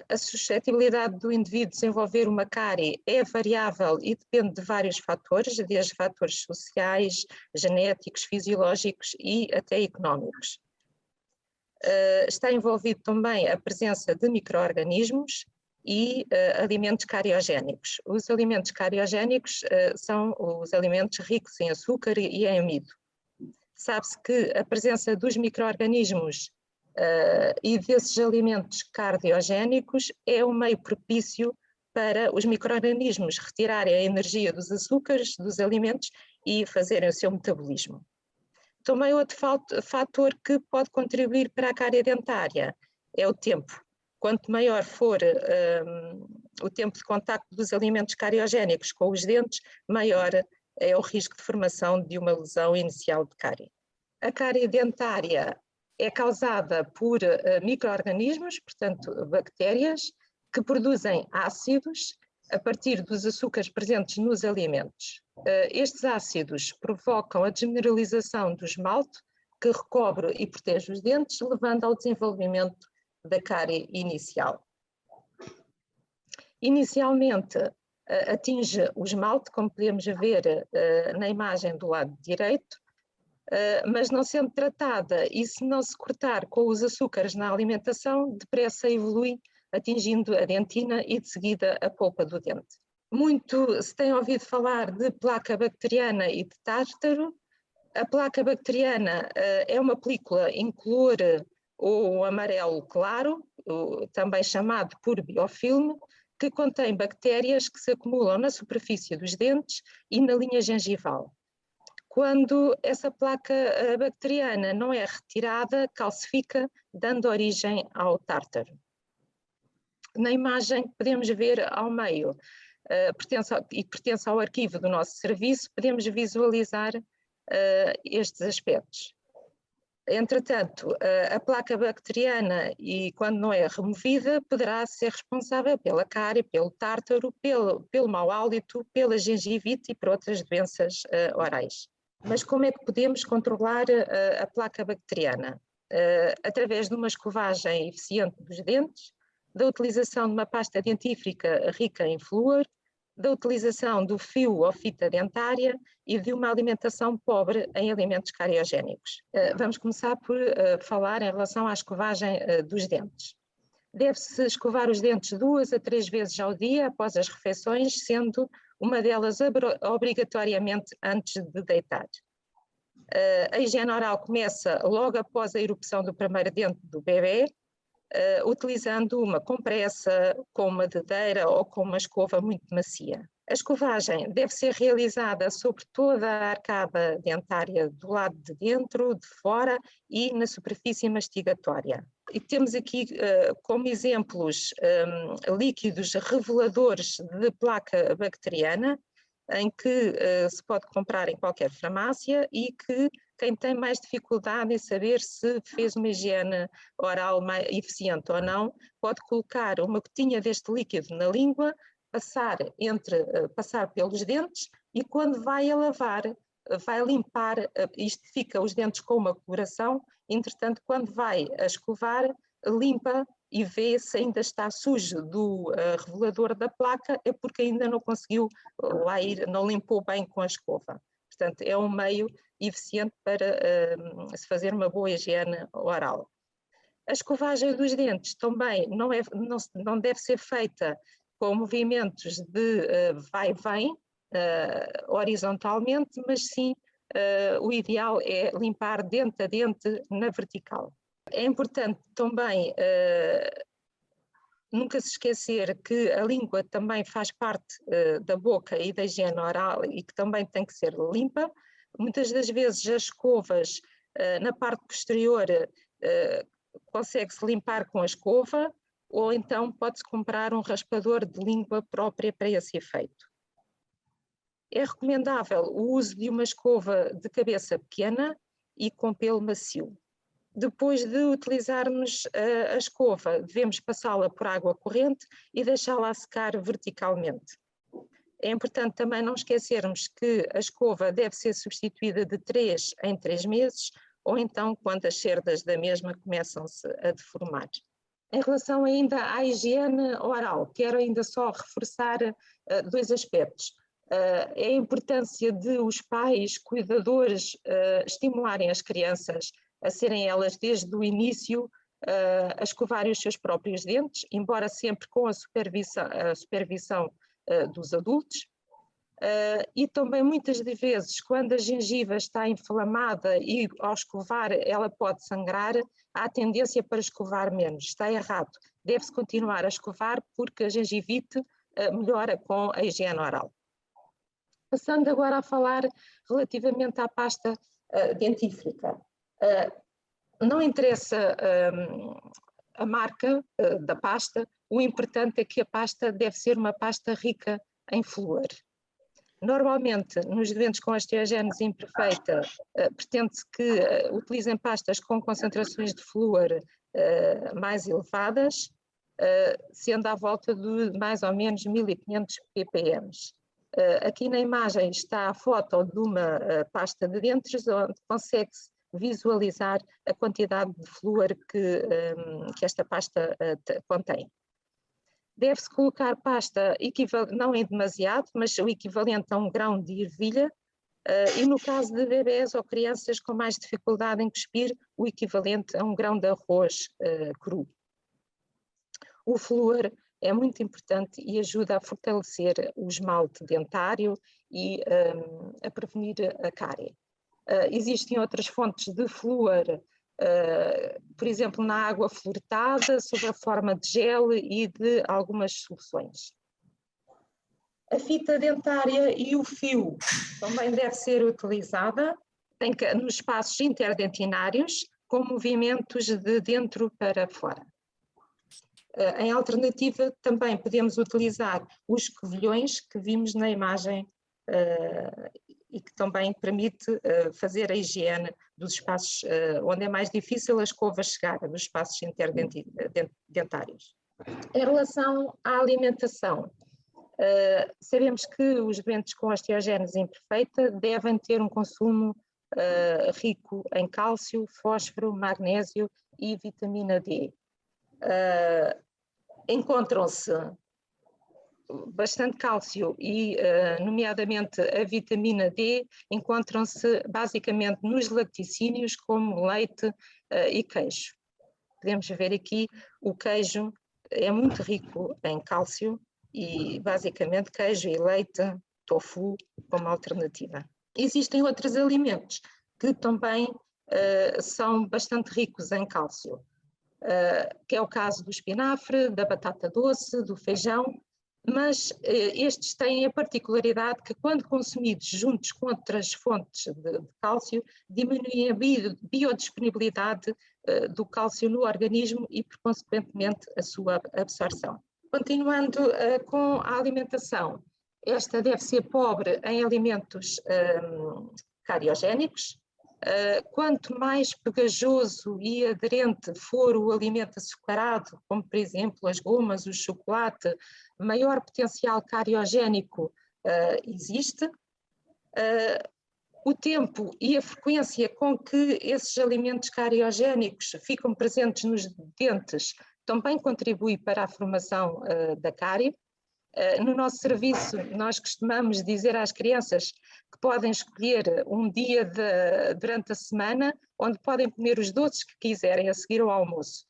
D: A suscetibilidade do indivíduo desenvolver uma cárie é variável e depende de vários fatores, desde fatores sociais, genéticos, fisiológicos e até económicos. Está envolvido também a presença de micro-organismos e alimentos cariogénicos. Os alimentos cariogénicos são os alimentos ricos em açúcar e em amido. Sabe-se que a presença dos micro-organismos e desses alimentos cardiogénicos é um meio propício para os micro-organismos retirarem a energia dos açúcares dos alimentos e fazerem o seu metabolismo. Também outro fator que pode contribuir para a cárie dentária é o tempo. Quanto maior for o tempo de contacto dos alimentos cariogénicos com os dentes, maior é o risco de formação de uma lesão inicial de cárie. A cárie dentária é causada por micro-organismos, portanto bactérias, que produzem ácidos a partir dos açúcares presentes nos alimentos. Estes ácidos provocam a desmineralização do esmalte, que recobre e protege os dentes, levando ao desenvolvimento da cárie inicial. Inicialmente atinge o esmalte, como podemos ver na imagem do lado direito, mas não sendo tratada e se não se cortar com os açúcares na alimentação, depressa evolui, atingindo a dentina e de seguida a polpa do dente. Muito se tem ouvido falar de placa bacteriana e de tártaro. A placa bacteriana é uma película incolor ou amarelo claro, também chamado por biofilme, que contém bactérias que se acumulam na superfície dos dentes e na linha gengival. Quando essa placa bacteriana não é retirada, calcifica, dando origem ao tártaro. Na imagem que podemos ver ao meio, pertence ao arquivo do nosso serviço, podemos visualizar estes aspectos. Entretanto, a placa bacteriana, e quando não é removida, poderá ser responsável pela cárie, pelo tártaro, pelo mau hálito, pela gengivite e por outras doenças orais. Mas como é que podemos controlar a placa bacteriana? Através de uma escovagem eficiente dos dentes, da utilização de uma pasta dentífrica rica em flúor, da utilização do fio ou fita dentária e de uma alimentação pobre em alimentos cariogénicos. Vamos começar por falar em relação à escovagem dos dentes. Deve-se escovar os dentes 2 a 3 vezes ao dia após as refeições, sendo uma delas obrigatoriamente antes de deitar. A higiene oral começa logo após a erupção do primeiro dente do bebê, utilizando uma compressa com uma dedeira ou com uma escova muito macia. A escovagem deve ser realizada sobre toda a arcada dentária do lado de dentro, de fora e na superfície mastigatória. E temos aqui como exemplos líquidos reveladores de placa bacteriana, em que se pode comprar em qualquer farmácia e que quem tem mais dificuldade em saber se fez uma higiene oral mais eficiente ou não, pode colocar uma gotinha deste líquido na língua, passar pelos dentes e quando vai a lavar, vai limpar, isto fica os dentes com uma coloração, entretanto quando vai a escovar, limpa e vê se ainda está sujo do revelador da placa, é porque ainda não conseguiu lá ir, não limpou bem com a escova. Portanto, é um meio eficiente para se fazer uma boa higiene oral. A escovagem dos dentes também não deve ser feita com movimentos de vai e vem, horizontalmente, mas sim o ideal é limpar dente a dente na vertical. É importante também nunca se esquecer que a língua também faz parte da boca e da higiene oral e que também tem que ser limpa. Muitas das vezes as escovas na parte posterior consegue-se limpar com a escova, ou então pode-se comprar um raspador de língua própria para esse efeito. É recomendável o uso de uma escova de cabeça pequena e com pelo macio. Depois de utilizarmos a escova, devemos passá-la por água corrente e deixá-la secar verticalmente. É importante também não esquecermos que a escova deve ser substituída de 3 em 3 meses, ou então quando as cerdas da mesma começam-se a deformar. Em relação ainda à higiene oral, quero ainda só reforçar 2 aspectos. É a importância de os pais, cuidadores, estimularem as crianças a serem elas desde o início a escovarem os seus próprios dentes, embora sempre com a supervisão dos adultos. E também muitas de vezes quando a gengiva está inflamada e ao escovar ela pode sangrar, há tendência para escovar menos. Está errado, deve-se continuar a escovar porque a gengivite melhora com a higiene oral. Passando agora a falar relativamente à pasta dentífrica. Não interessa a marca da pasta, o importante é que a pasta deve ser uma pasta rica em flúor. Normalmente, nos doentes com osteogénese imperfeita, pretende-se que utilizem pastas com concentrações de flúor mais elevadas, sendo à volta de mais ou menos 1500 ppm. Aqui na imagem está a foto de uma pasta de dentes, onde consegue-se visualizar a quantidade de flúor que esta pasta contém. Deve-se colocar pasta, não em demasiado, mas o equivalente a um grão de ervilha, e no caso de bebés ou crianças com mais dificuldade em cuspir, o equivalente a um grão de arroz cru. O flúor é muito importante e ajuda a fortalecer o esmalte dentário e a prevenir a cárie. Existem outras fontes de flúor, por exemplo, na água fluoretada, sob a forma de gel e de algumas soluções. A fita dentária e o fio também deve ser utilizada nos espaços interdentinários com movimentos de dentro para fora. Em alternativa, também podemos utilizar os escovilhões que vimos na imagem e que também permite fazer a higiene dos espaços onde é mais difícil a escova chegar, nos espaços interdentários. Em relação à alimentação, sabemos que os doentes com osteogénese imperfeita devem ter um consumo rico em cálcio, fósforo, magnésio e vitamina D. Encontram-se bastante cálcio e, nomeadamente, a vitamina D, encontram-se basicamente nos laticínios, como leite e queijo. Podemos ver aqui, o queijo é muito rico em cálcio e, basicamente, queijo e leite, tofu, como alternativa. Existem outros alimentos que também são bastante ricos em cálcio, que é o caso do espinafre, da batata doce, do feijão, mas estes têm a particularidade que, quando consumidos juntos com outras fontes de cálcio, diminuem a biodisponibilidade do cálcio no organismo e, por consequentemente, a sua absorção. Continuando com a alimentação, esta deve ser pobre em alimentos cariogénicos. Quanto mais pegajoso e aderente for o alimento açucarado, como por exemplo as gomas, o chocolate, maior potencial cariogénico existe. O tempo e a frequência com que esses alimentos cariogénicos ficam presentes nos dentes também contribui para a formação da cárie. No nosso serviço, nós costumamos dizer às crianças que podem escolher um dia durante a semana onde podem comer os doces que quiserem a seguir ao almoço.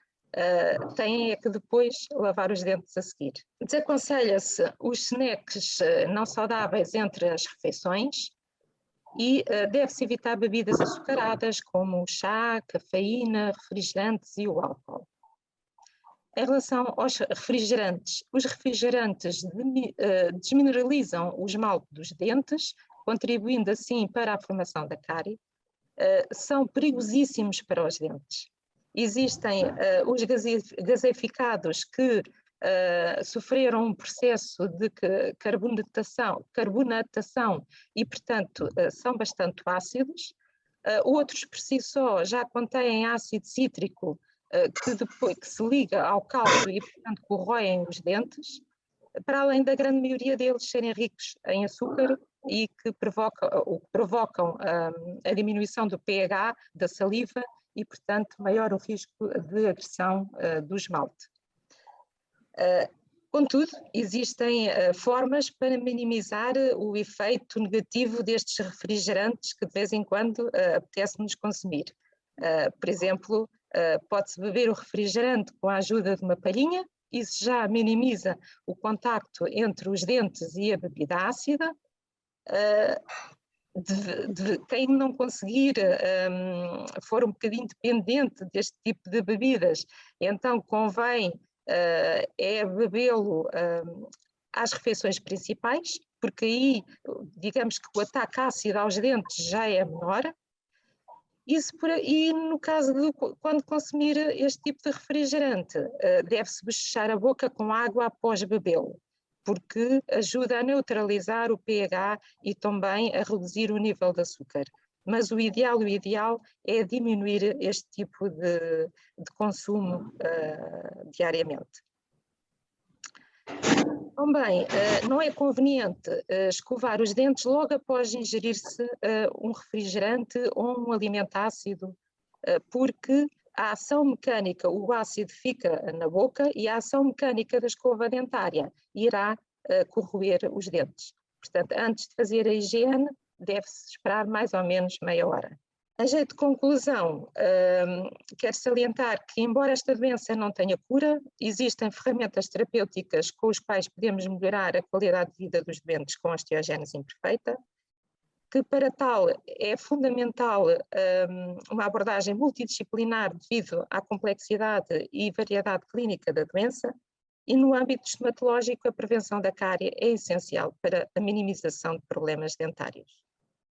D: Têm é que depois lavar os dentes a seguir. Desaconselha-se os snacks não saudáveis entre as refeições e deve-se evitar bebidas açucaradas como o chá, cafeína, refrigerantes e o álcool. Em relação aos refrigerantes, os refrigerantes desmineralizam o esmalte dos dentes, contribuindo assim para a formação da cárie. São perigosíssimos para os dentes. Existem os gaseificados que sofreram um processo de carbonatação e, portanto, são bastante ácidos. Outros, por si só, já contêm ácido cítrico, que se liga ao cálcio e, portanto, corroem os dentes, para além da grande maioria deles serem ricos em açúcar e que provocam a diminuição do pH da saliva e, portanto, maior o risco de agressão do esmalte. Contudo, existem formas para minimizar o efeito negativo destes refrigerantes que de vez em quando apetece-nos consumir. Por exemplo, pode-se beber o refrigerante com a ajuda de uma palhinha, isso já minimiza o contacto entre os dentes e a bebida ácida. Quem não conseguir, for um bocadinho dependente deste tipo de bebidas, então convém bebê-lo às refeições principais, porque aí, digamos que o ataque ácido aos dentes já é menor. E no caso de quando consumir este tipo de refrigerante, deve-se bochechar a boca com água após bebê-lo, porque ajuda a neutralizar o pH e também a reduzir o nível de açúcar. Mas o ideal é diminuir este tipo de consumo diariamente. Também não é conveniente escovar os dentes logo após ingerir-se um refrigerante ou um alimento ácido, porque a ação mecânica, o ácido fica na boca e a ação mecânica da escova dentária irá corroer os dentes. Portanto, antes de fazer a higiene, deve-se esperar mais ou menos meia hora. A jeito de conclusão, quero salientar que, embora esta doença não tenha cura, existem ferramentas terapêuticas com as quais podemos melhorar a qualidade de vida dos doentes com osteogénese imperfeita, que para tal é fundamental uma abordagem multidisciplinar devido à complexidade e variedade clínica da doença, e no âmbito estomatológico a prevenção da cárie é essencial para a minimização de problemas dentários.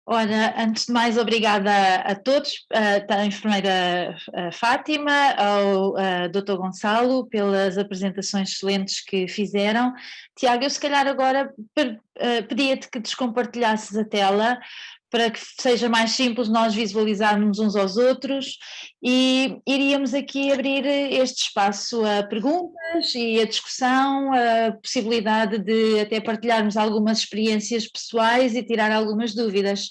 A: Ora, antes de mais, obrigada a todos, à enfermeira Fátima, ao Dr. Gonçalo, pelas apresentações excelentes que fizeram. Tiago, eu se calhar agora pedia-te que descompartilhasses a tela para que seja mais simples nós visualizarmos uns aos outros e iríamos aqui abrir este espaço a perguntas e a discussão, a possibilidade de até partilharmos algumas experiências pessoais e tirar algumas dúvidas.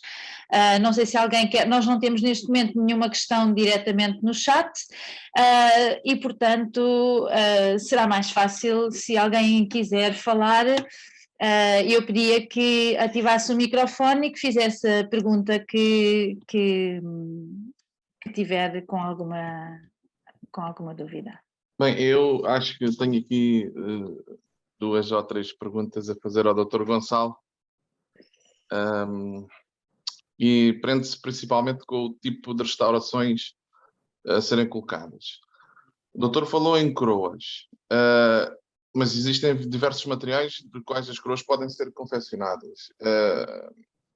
A: Não sei se alguém quer, nós não temos neste momento nenhuma questão diretamente no chat e portanto será mais fácil se alguém quiser falar. Eu pedia que ativasse o microfone e que fizesse a pergunta que tiver com alguma dúvida.
E: Bem, eu acho que tenho aqui 2 ou 3 perguntas a fazer ao Dr. Gonçalo e prende-se principalmente com o tipo de restaurações a serem colocadas. O doutor falou em coroas. Mas existem diversos materiais de quais as coroas podem ser confeccionadas.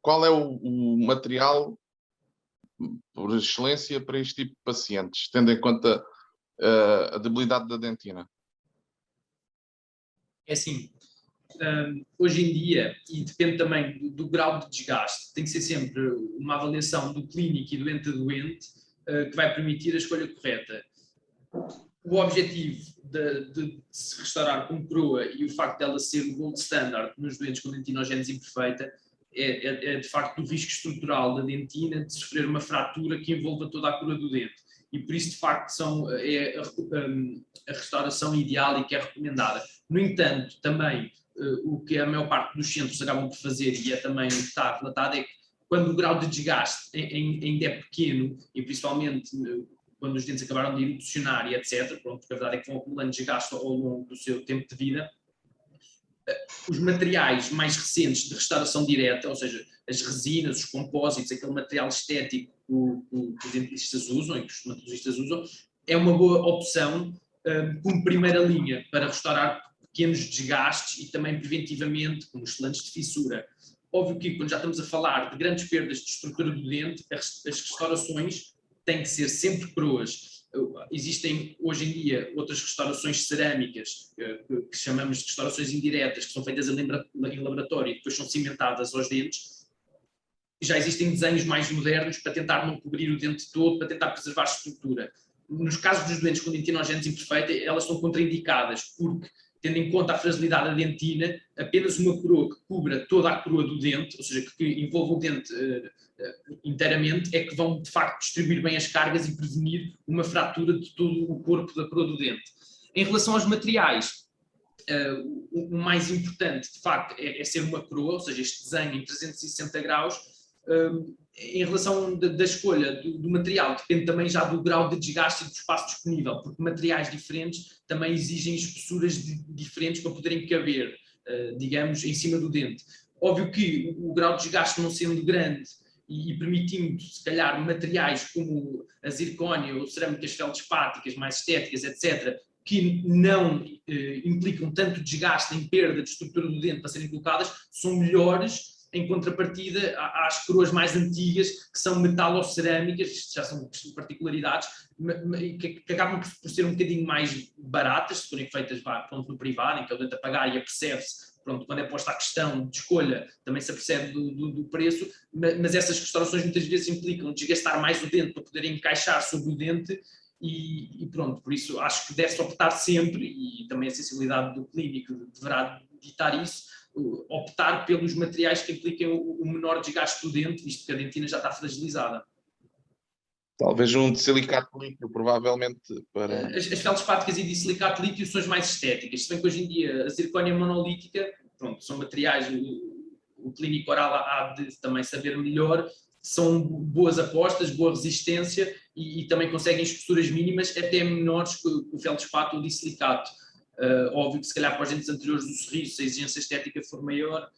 E: Qual é o material por excelência para este tipo de pacientes, tendo em conta a debilidade da dentina?
C: É assim, hoje em dia, e depende também do grau de desgaste, tem que ser sempre uma avaliação do clínico e doente a doente que vai permitir a escolha correta. O objetivo de se restaurar com coroa e o facto dela ser o gold standard nos doentes com dentinogénese imperfeita é de facto do risco estrutural da dentina de sofrer uma fratura que envolva toda a coroa do dente. e por isso de facto é a restauração ideal e que é recomendada. No entanto, também o que a maior parte dos centros acabam por fazer, e é também o que está relatado, é que quando o grau de desgaste ainda é pequeno, e principalmente quando os dentes acabaram de erupcionar e etc., pronto, porque a verdade é que vão acumulando desgaste ao longo do seu tempo de vida, os materiais mais recentes de restauração direta, ou seja, as resinas, os compósitos, aquele material estético que os dentistas usam e que os estomatologistas usam, é uma boa opção como primeira linha para restaurar pequenos desgastes e também preventivamente, como os selantes de fissura. Óbvio que quando já estamos a falar de grandes perdas de estrutura do dente, as restaurações têm que ser sempre coroas. Existem hoje em dia outras restaurações cerâmicas, que chamamos de restaurações indiretas, que são feitas em laboratório e depois são cimentadas aos dentes. Já existem desenhos mais modernos para tentar não cobrir o dente todo, para tentar preservar a estrutura. Nos casos dos doentes com dentinogénese imperfeita, elas são contraindicadas, porque, tendo em conta a fragilidade da dentina, apenas uma coroa que cubra toda a coroa do dente, ou seja, que envolva o dente inteiramente, é que vão de facto distribuir bem as cargas e prevenir uma fratura de todo o corpo da coroa do dente. Em relação aos materiais, o mais importante de facto é ser uma coroa, ou seja, este desenho em 360 graus. Em relação da escolha do material, depende também já do grau de desgaste e do espaço disponível, porque materiais diferentes também exigem espessuras diferentes para poderem caber, digamos, em cima do dente. Óbvio que o grau de desgaste não sendo grande e permitindo, se calhar, materiais como a zircónia ou cerâmicas feldspáticas mais estéticas, etc., que não implicam tanto desgaste em perda de estrutura do dente para serem colocadas, são melhores em contrapartida às coroas mais antigas, que são metalocerâmicas, isto já são particularidades, que acabam por ser um bocadinho mais baratas, se forem feitas pronto, no privado, em que o dente a pagar e apercebe-se, pronto, quando é posta a questão de escolha, também se apercebe do preço, mas essas restaurações muitas vezes implicam desgastar mais o dente para poderem encaixar sobre o dente, e pronto, por isso acho que deve-se optar sempre, e também a sensibilidade do clínico deverá ditar isso, optar pelos materiais que impliquem o menor desgaste do dente, visto que a dentina já está fragilizada.
E: Talvez um de silicato líquido, provavelmente, para...
C: As feldspáticas e de silicato líquido são as mais estéticas, se bem que hoje em dia a zircónia monolítica, pronto, são materiais, o clínico oral há de também saber melhor, são boas apostas, boa resistência e também conseguem espessuras mínimas, até menores que o feldspato ou o disilicato. Óbvio que se calhar para os dentes anteriores do sorriso, se a exigência estética for maior,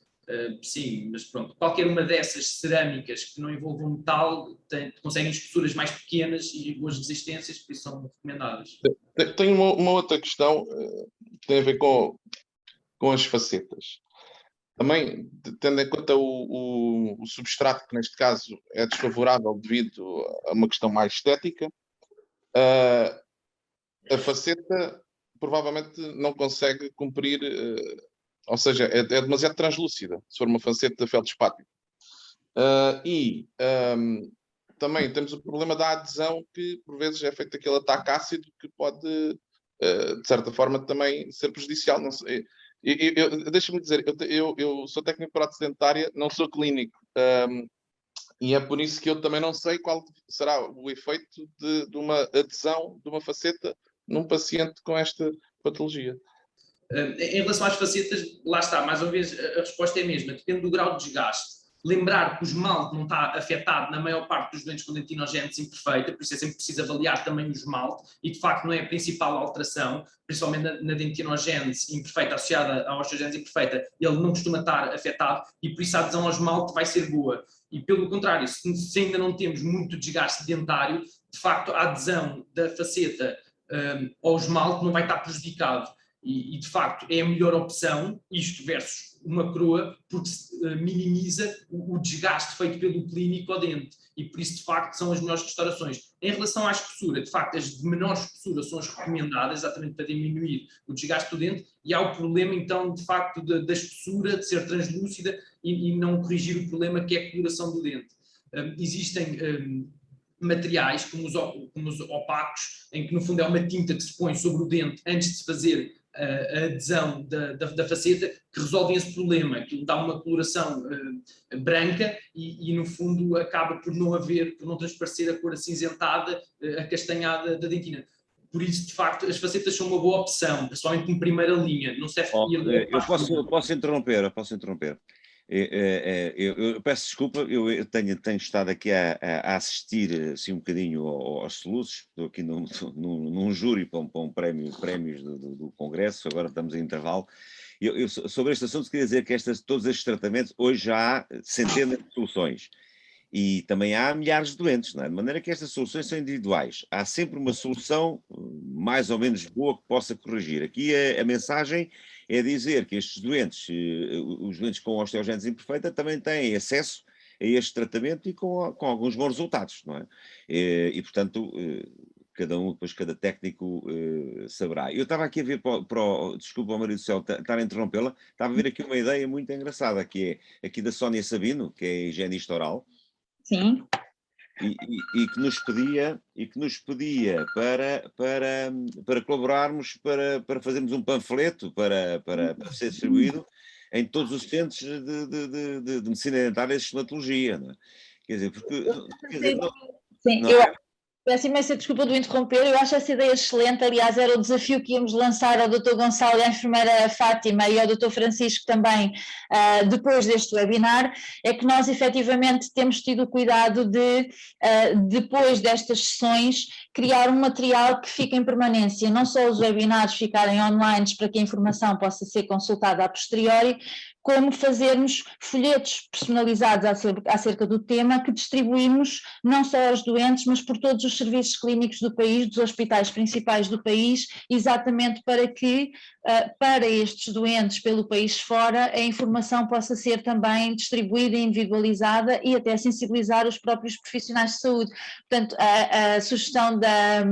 C: sim, mas pronto, qualquer uma dessas cerâmicas que não envolvam metal conseguem espessuras mais pequenas e boas resistências, por isso são recomendadas.
E: Tenho uma outra questão que tem a ver com as facetas. Também, tendo em conta o substrato, que neste caso é desfavorável devido a uma questão mais estética, a faceta provavelmente não consegue cumprir, ou seja, é demasiado translúcida, se for uma faceta feldspática. Também temos o problema da adesão, que por vezes é feito aquele ataque ácido que pode, de certa forma, também ser prejudicial. Não sei, deixa-me dizer, eu sou técnico de prótese dentária, não sou clínico, e é por isso que eu também não sei qual será o efeito de uma adesão de uma faceta num paciente com esta patologia.
C: Em relação às facetas, lá está, mais uma vez a resposta é a mesma, depende do grau de desgaste. Lembrar que o esmalte não está afetado na maior parte dos doentes com dentinogénese imperfeita, por isso é sempre preciso avaliar também o esmalte, e de facto não é a principal alteração, principalmente na dentinogénese imperfeita associada à osteogénese imperfeita, ele não costuma estar afetado e por isso a adesão ao esmalte vai ser boa. E pelo contrário, se ainda não temos muito desgaste dentário, de facto a adesão da faceta ao esmalte não vai estar prejudicado. E de facto é a melhor opção, isto versus uma coroa, porque minimiza o desgaste feito pelo clínico ao dente e por isso de facto são as melhores restaurações. Em relação à espessura, de facto as de menor espessura são as recomendadas exatamente para diminuir o desgaste do dente e há o problema então de facto da espessura, de ser translúcida e não corrigir o problema que é a coloração do dente. Existem materiais como os opacos, em que no fundo é uma tinta que se põe sobre o dente antes de se fazer a adesão da faceta que resolve esse problema, que dá uma coloração branca e no fundo acaba por não transparecer a cor acinzentada, acastanhada da dentina. Por isso, de facto, as facetas são uma boa opção, principalmente em primeira linha. Não serve
F: eu posso interromper. Eu peço desculpa, eu tenho estado aqui a assistir assim um bocadinho aos soluços, estou aqui num júri para prémios do Congresso, agora estamos em intervalo. Sobre este assunto queria dizer que todos estes tratamentos, hoje já há centenas de soluções. E também há milhares de doentes, não é? De maneira que estas soluções são individuais. Há sempre uma solução mais ou menos boa que possa corrigir. Aqui a mensagem é dizer que estes doentes, os doentes com osteogénese imperfeita, também têm acesso a este tratamento e com alguns bons resultados, não é? E portanto, cada técnico saberá. Eu estava aqui a ver desculpa ao Maria do Céu estar a interrompê-la, estava a ver aqui uma ideia muito engraçada, que é aqui da Sónia Sabino, que é higienista oral.
A: Sim.
F: E que nos pedia para colaborarmos, para fazermos um panfleto para ser distribuído em todos os centros de medicina dentária e estomatologia, não é? Quer dizer, porque...
A: Sim, peço imensa desculpa do interromper, eu acho essa ideia excelente, aliás era o desafio que íamos lançar ao Dr. Gonçalo e à enfermeira Fátima e ao Dr. Francisco também, depois deste webinar, é que nós efetivamente temos tido o cuidado de, depois destas sessões, criar um material que fique em permanência, não só os webinars ficarem online para que a informação possa ser consultada a posteriori, como fazermos folhetos personalizados acerca do tema que distribuímos não só aos doentes, mas por todos os serviços clínicos do país, dos hospitais principais do país, exatamente para que, para estes doentes pelo país fora, a informação possa ser também distribuída, individualizada e até sensibilizar os próprios profissionais de saúde. Portanto, a sugestão da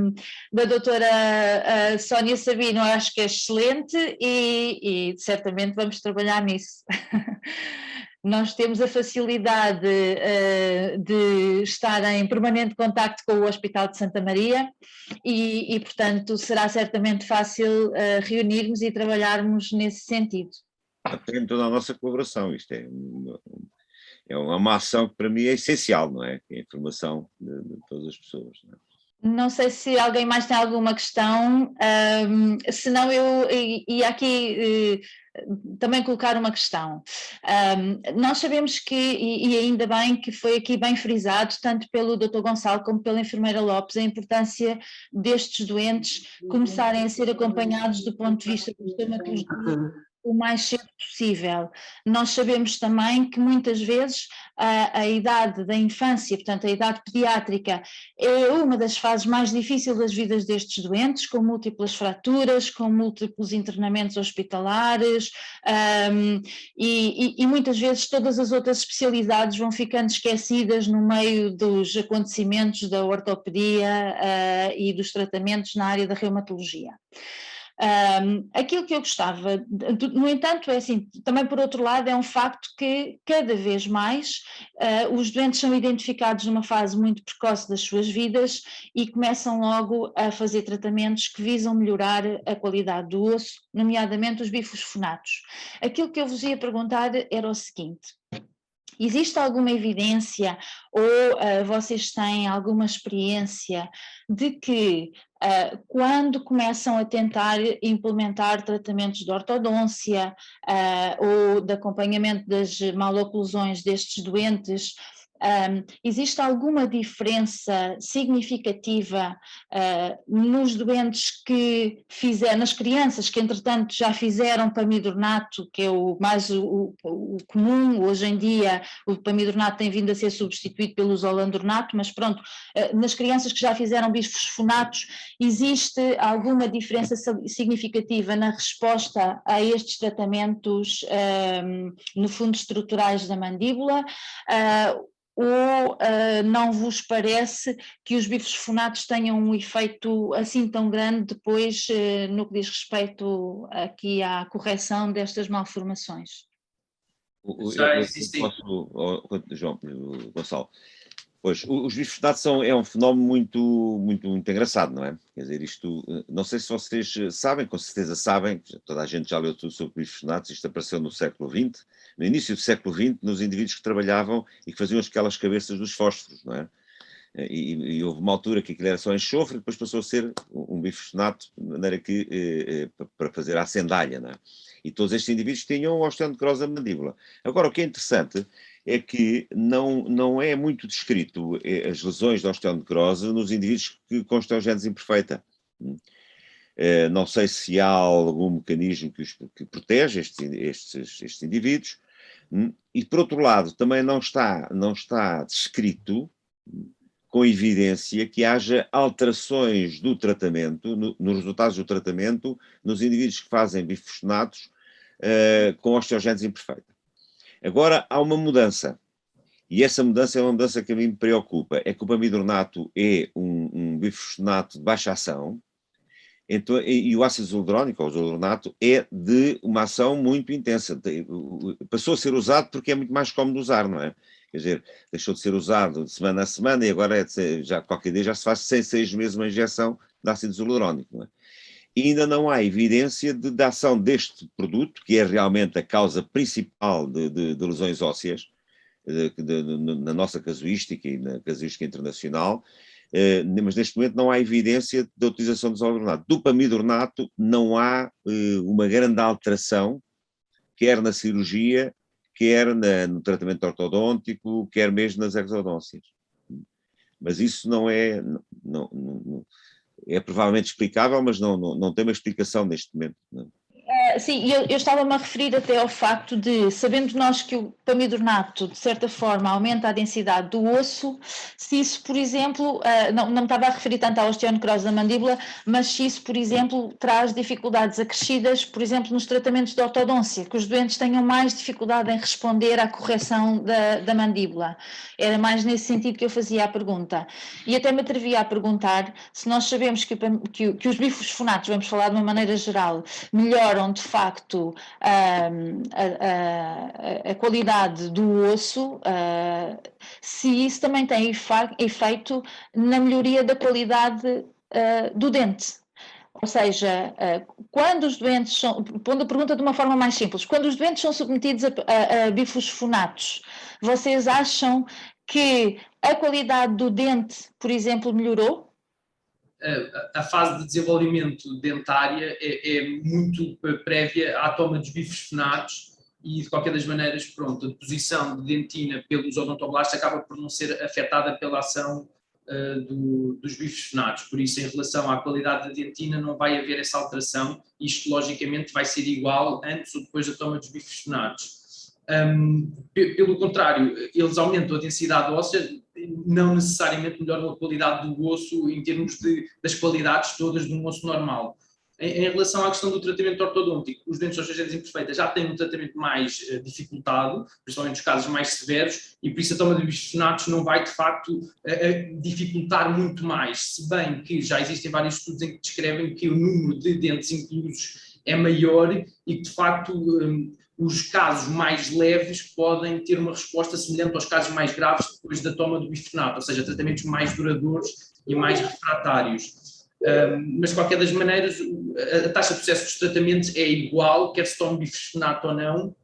A: doutora Sónia Sabino eu acho que é excelente e certamente vamos trabalhar nisso. Nós temos a facilidade de estar em permanente contacto com o Hospital de Santa Maria e portanto, será certamente fácil reunirmos e trabalharmos nesse sentido.
F: Tem toda a nossa colaboração, isto é uma ação que para mim é essencial, não é? É a informação de todas as pessoas, não é?
A: Não sei se alguém mais tem alguma questão, senão eu ia aqui também colocar uma questão. Nós sabemos que, e ainda bem que foi aqui bem frisado, tanto pelo Dr. Gonçalo como pela enfermeira Lopes, a importância destes doentes começarem a ser acompanhados do ponto de vista da estomatologia o mais cedo possível. Nós sabemos também que muitas vezes a idade da infância, portanto a idade pediátrica, é uma das fases mais difíceis das vidas destes doentes, com múltiplas fraturas, com múltiplos internamentos hospitalares e muitas vezes todas as outras especialidades vão ficando esquecidas no meio dos acontecimentos da ortopedia e dos tratamentos na área da reumatologia. Aquilo que eu gostava, no entanto, é assim, também por outro lado é um facto que cada vez mais os doentes são identificados numa fase muito precoce das suas vidas e começam logo a fazer tratamentos que visam melhorar a qualidade do osso, nomeadamente os bifosfonatos. Aquilo que eu vos ia perguntar era o seguinte: existe alguma evidência ou vocês têm alguma experiência de que quando começam a tentar implementar tratamentos de ortodôncia ou de acompanhamento das maloclusões destes doentes, existe alguma diferença significativa nos doentes que fizeram, nas crianças que entretanto já fizeram pamidornato, que é o mais o comum hoje em dia? O pamidornato tem vindo a ser substituído pelo zolandronato, mas pronto, nas crianças que já fizeram bisfosfonatos, existe alguma diferença significativa na resposta a estes tratamentos, no fundo estruturais da mandíbula? Ou não vos parece que os bifosfonatos tenham um efeito assim tão grande depois no que diz respeito aqui à correção destas malformações?
C: Já existem.
F: João Gonçalo, Pois, os bifosfonatos é um fenómeno muito engraçado, não é? Quer dizer, isto, não sei se vocês sabem, com certeza sabem, toda a gente já leu tudo sobre bifosfonatos, isto apareceu no século XX, no início do século XX, nos indivíduos que trabalhavam e que faziam aquelas cabeças dos fósforos, não é? E houve uma altura que aquilo era só enxofre, depois passou a ser um bifosfonato, de maneira que, para fazer a acendalha, não é? E todos estes indivíduos tinham osteonecrose da mandíbula. Agora, o que é interessante é que não é muito descrito as lesões de osteonecrose nos indivíduos com osteogénese imperfeita. Não sei se há algum mecanismo que protege estes indivíduos. E, por outro lado, também não está descrito com evidência que haja alterações do tratamento, nos resultados do tratamento, nos indivíduos que fazem bifosfonatos com osteogénese imperfeita. Agora, há uma mudança, e essa mudança é uma mudança que a mim me preocupa, é que o pamidornato é um bifosfonato de baixa ação, então, e o ácido zoledrónico, ou zoledronato, é de uma ação muito intensa. Passou a ser usado porque é muito mais cómodo usar, não é? Quer dizer, deixou de ser usado de semana a semana e agora já, qualquer dia já se faz 6 meses uma injeção de ácido zoledrónico, não é? E ainda não há evidência da ação deste produto, que é realmente a causa principal de lesões ósseas, na nossa casuística e na casuística internacional, mas neste momento não há evidência da utilização do zoledronato. Do pamidornato não há uma grande alteração, quer na cirurgia, quer no tratamento ortodôntico, quer mesmo nas exodôncias. Mas isso não é provavelmente explicável, mas não tem uma explicação neste momento. Não.
A: Sim, eu estava-me a referir até ao facto de, sabendo nós que o pamidornato, de certa forma, aumenta a densidade do osso, se isso, por exemplo, não me estava a referir tanto à osteonecrose da mandíbula, mas se isso, por exemplo, traz dificuldades acrescidas, por exemplo, nos tratamentos de ortodôncia, que os doentes tenham mais dificuldade em responder à correção da mandíbula. Era mais nesse sentido que eu fazia a pergunta. E até me atrevia a perguntar se nós sabemos que os bifosfonatos, vamos falar de uma maneira geral, melhoram de facto a qualidade do osso, se isso também tem efeito na melhoria da qualidade do dente. Ou seja, quando os doentes são, pondo a pergunta de uma forma mais simples, quando os doentes são submetidos a bifosfonatos, vocês acham que a qualidade do dente, por exemplo, melhorou?
C: A fase de desenvolvimento dentária é muito prévia à toma dos bifosfonatos e, de qualquer das maneiras, pronto, a deposição de dentina pelos odontoblastos acaba por não ser afetada pela ação dos bifosfonatos. Por isso, em relação à qualidade da dentina, não vai haver essa alteração. Isto, logicamente, vai ser igual antes ou depois da toma dos bifosfonatos. Pelo contrário, eles aumentam a densidade óssea, não necessariamente melhoram a qualidade do osso em termos das qualidades todas de um osso normal. Em relação à questão do tratamento ortodôntico, os dentes osteogénesis imperfeitas já têm um tratamento mais dificultado, principalmente nos casos mais severos, e por isso a toma de bifosfonatos não vai, de facto, dificultar muito mais, se bem que já existem vários estudos em que descrevem que o número de dentes inclusos é maior e que, de facto, os casos mais leves podem ter uma resposta semelhante aos casos mais graves depois da toma do bifosfonato, ou seja, tratamentos mais duradouros e mais refratários. Mas, de qualquer das maneiras, a taxa de sucesso dos tratamentos é igual, quer se tome bifosfonato ou não,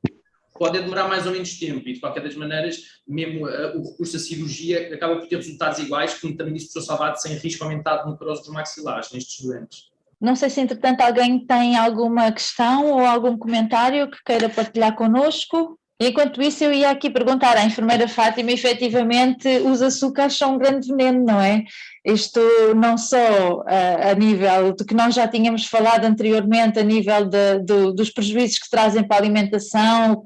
C: pode demorar mais ou menos tempo e, de qualquer das maneiras, mesmo o recurso à cirurgia acaba por ter resultados iguais, como também disse o professor Salvado, sem risco aumentado de necrose dos maxilares nestes doentes.
A: Não sei se, entretanto, alguém tem alguma questão ou algum comentário que queira partilhar connosco. Enquanto isso, eu ia aqui perguntar à enfermeira Fátima, efetivamente, os açúcares são um grande veneno, não é? Isto não só a nível do que nós já tínhamos falado anteriormente, a nível dos prejuízos que trazem para a alimentação,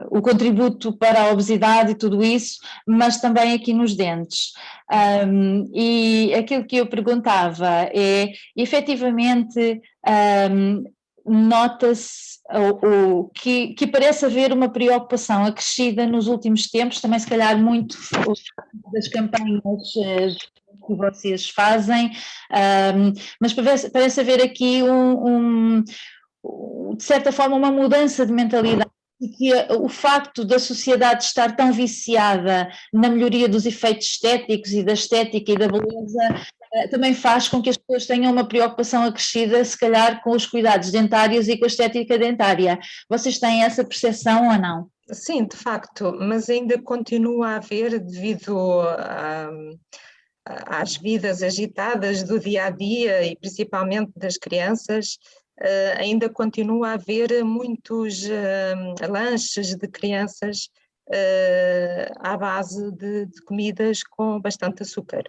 A: o contributo para a obesidade e tudo isso, mas também aqui nos dentes. E aquilo que eu perguntava é, efetivamente, nota-se que parece haver uma preocupação acrescida nos últimos tempos, também se calhar muito das campanhas que vocês fazem, mas parece haver aqui de certa forma uma mudança de mentalidade e que o facto da sociedade estar tão viciada na melhoria dos efeitos estéticos e da estética e da beleza também faz com que as pessoas tenham uma preocupação acrescida, se calhar, com os cuidados dentários e com a estética dentária. Vocês têm essa percepção ou não?
D: Sim, de facto, mas ainda continua a haver, devido às vidas agitadas do dia a dia e principalmente das crianças, ainda continua a haver muitos lanches de crianças à base de comidas com bastante açúcar.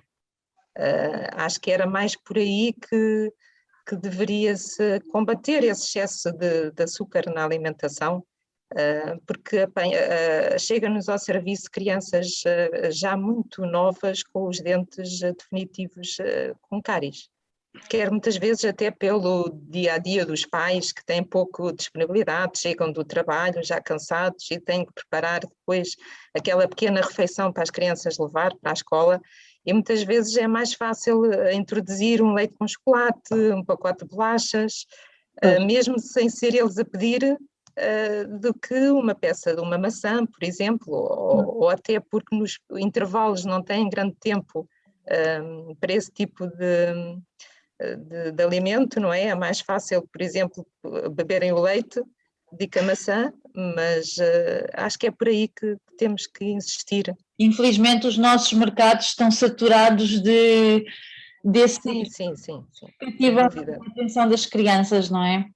D: Acho que era mais por aí que deveria-se combater esse excesso de açúcar na alimentação, porque chega-nos ao serviço crianças já muito novas com os dentes definitivos com cáries. Quer muitas vezes até pelo dia-a-dia dos pais, que têm pouco disponibilidade, chegam do trabalho já cansados e têm que preparar depois aquela pequena refeição para as crianças levar para a escola, e muitas vezes é mais fácil introduzir um leite com chocolate, um pacote de bolachas, mesmo sem ser eles a pedir, do que uma peça de uma maçã, por exemplo, ou até porque nos intervalos não têm grande tempo para esse tipo de alimento, não é? É mais fácil, por exemplo, beberem o leite do que a maçã, mas acho que é por aí que temos que insistir.
A: Infelizmente os nossos mercados estão saturados desse
D: Sim.
A: cativar a atenção das crianças, não é?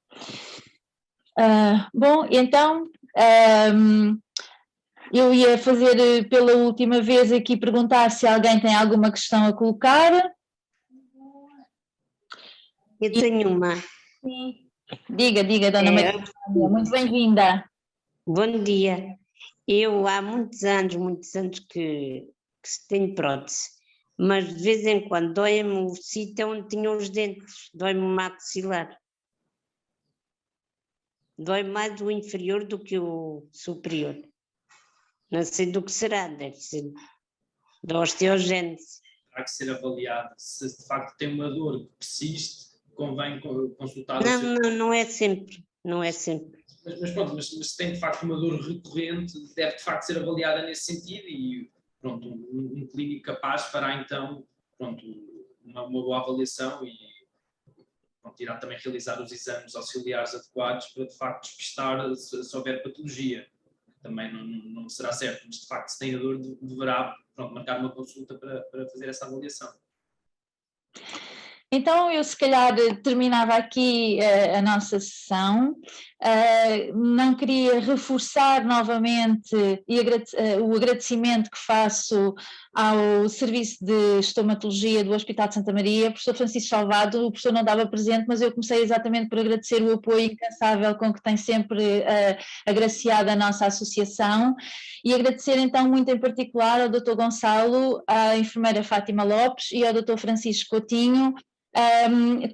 A: Bom, então eu ia fazer pela última vez aqui perguntar se alguém tem alguma questão a colocar.
G: Eu tenho uma.
A: Diga, dona Maria, muito bem-vinda.
G: Bom dia. Eu há muitos anos que tenho prótese, mas de vez em quando dói-me o sítio onde tinha os dentes, dói-me o maxilar. Dói mais o inferior do que o superior. Não sei do que será, deve ser da osteogênese.
C: Terá que ser avaliado. Se de facto tem uma dor que persiste, convém consultar
G: Não é sempre, não é sempre.
C: Mas pronto, mas se tem de facto uma dor recorrente, deve de facto ser avaliada nesse sentido e pronto, um clínico capaz fará então pronto, uma boa avaliação e pronto, irá também realizar os exames auxiliares adequados para de facto despistar se houver patologia. Também não será certo, mas de facto se tem a dor deverá pronto, marcar uma consulta para fazer essa avaliação.
A: Então eu se calhar terminava aqui a nossa sessão, não queria reforçar novamente o agradecimento que faço ao Serviço de Estomatologia do Hospital de Santa Maria, o professor Francisco Salvado, o professor não estava presente, mas eu comecei exatamente por agradecer o apoio incansável com que tem sempre agraciado a nossa associação e agradecer então muito em particular ao Dr. Gonçalo, à enfermeira Fátima Lopes e ao Dr. Francisco Coutinho,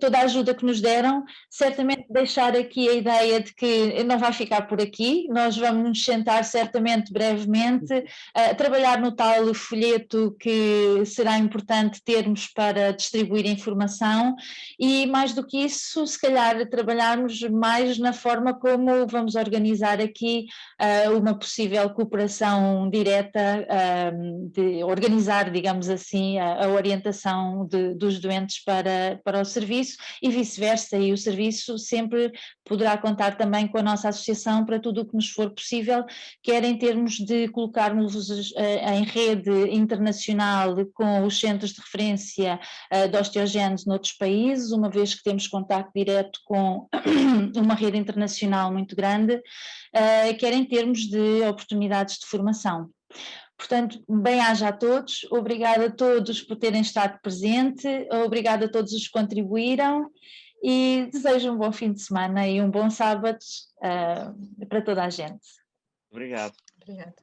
A: toda a ajuda que nos deram, certamente deixar aqui a ideia de que não vai ficar por aqui, nós vamos nos sentar certamente brevemente, trabalhar no tal folheto que será importante termos para distribuir informação e mais do que isso, se calhar trabalharmos mais na forma como vamos organizar aqui uma possível cooperação direta, de organizar, digamos assim, a orientação dos doentes para o serviço e vice-versa, e o serviço sempre poderá contar também com a nossa associação para tudo o que nos for possível, quer em termos de colocarmos em rede internacional com os centros de referência de osteogênese noutros países, uma vez que temos contacto direto com uma rede internacional muito grande, quer em termos de oportunidades de formação. Portanto, bem-aja a todos, obrigada a todos por terem estado presente, obrigada a todos os que contribuíram e desejo um bom fim de semana e um bom sábado para toda a gente.
F: Obrigado.
D: Obrigada.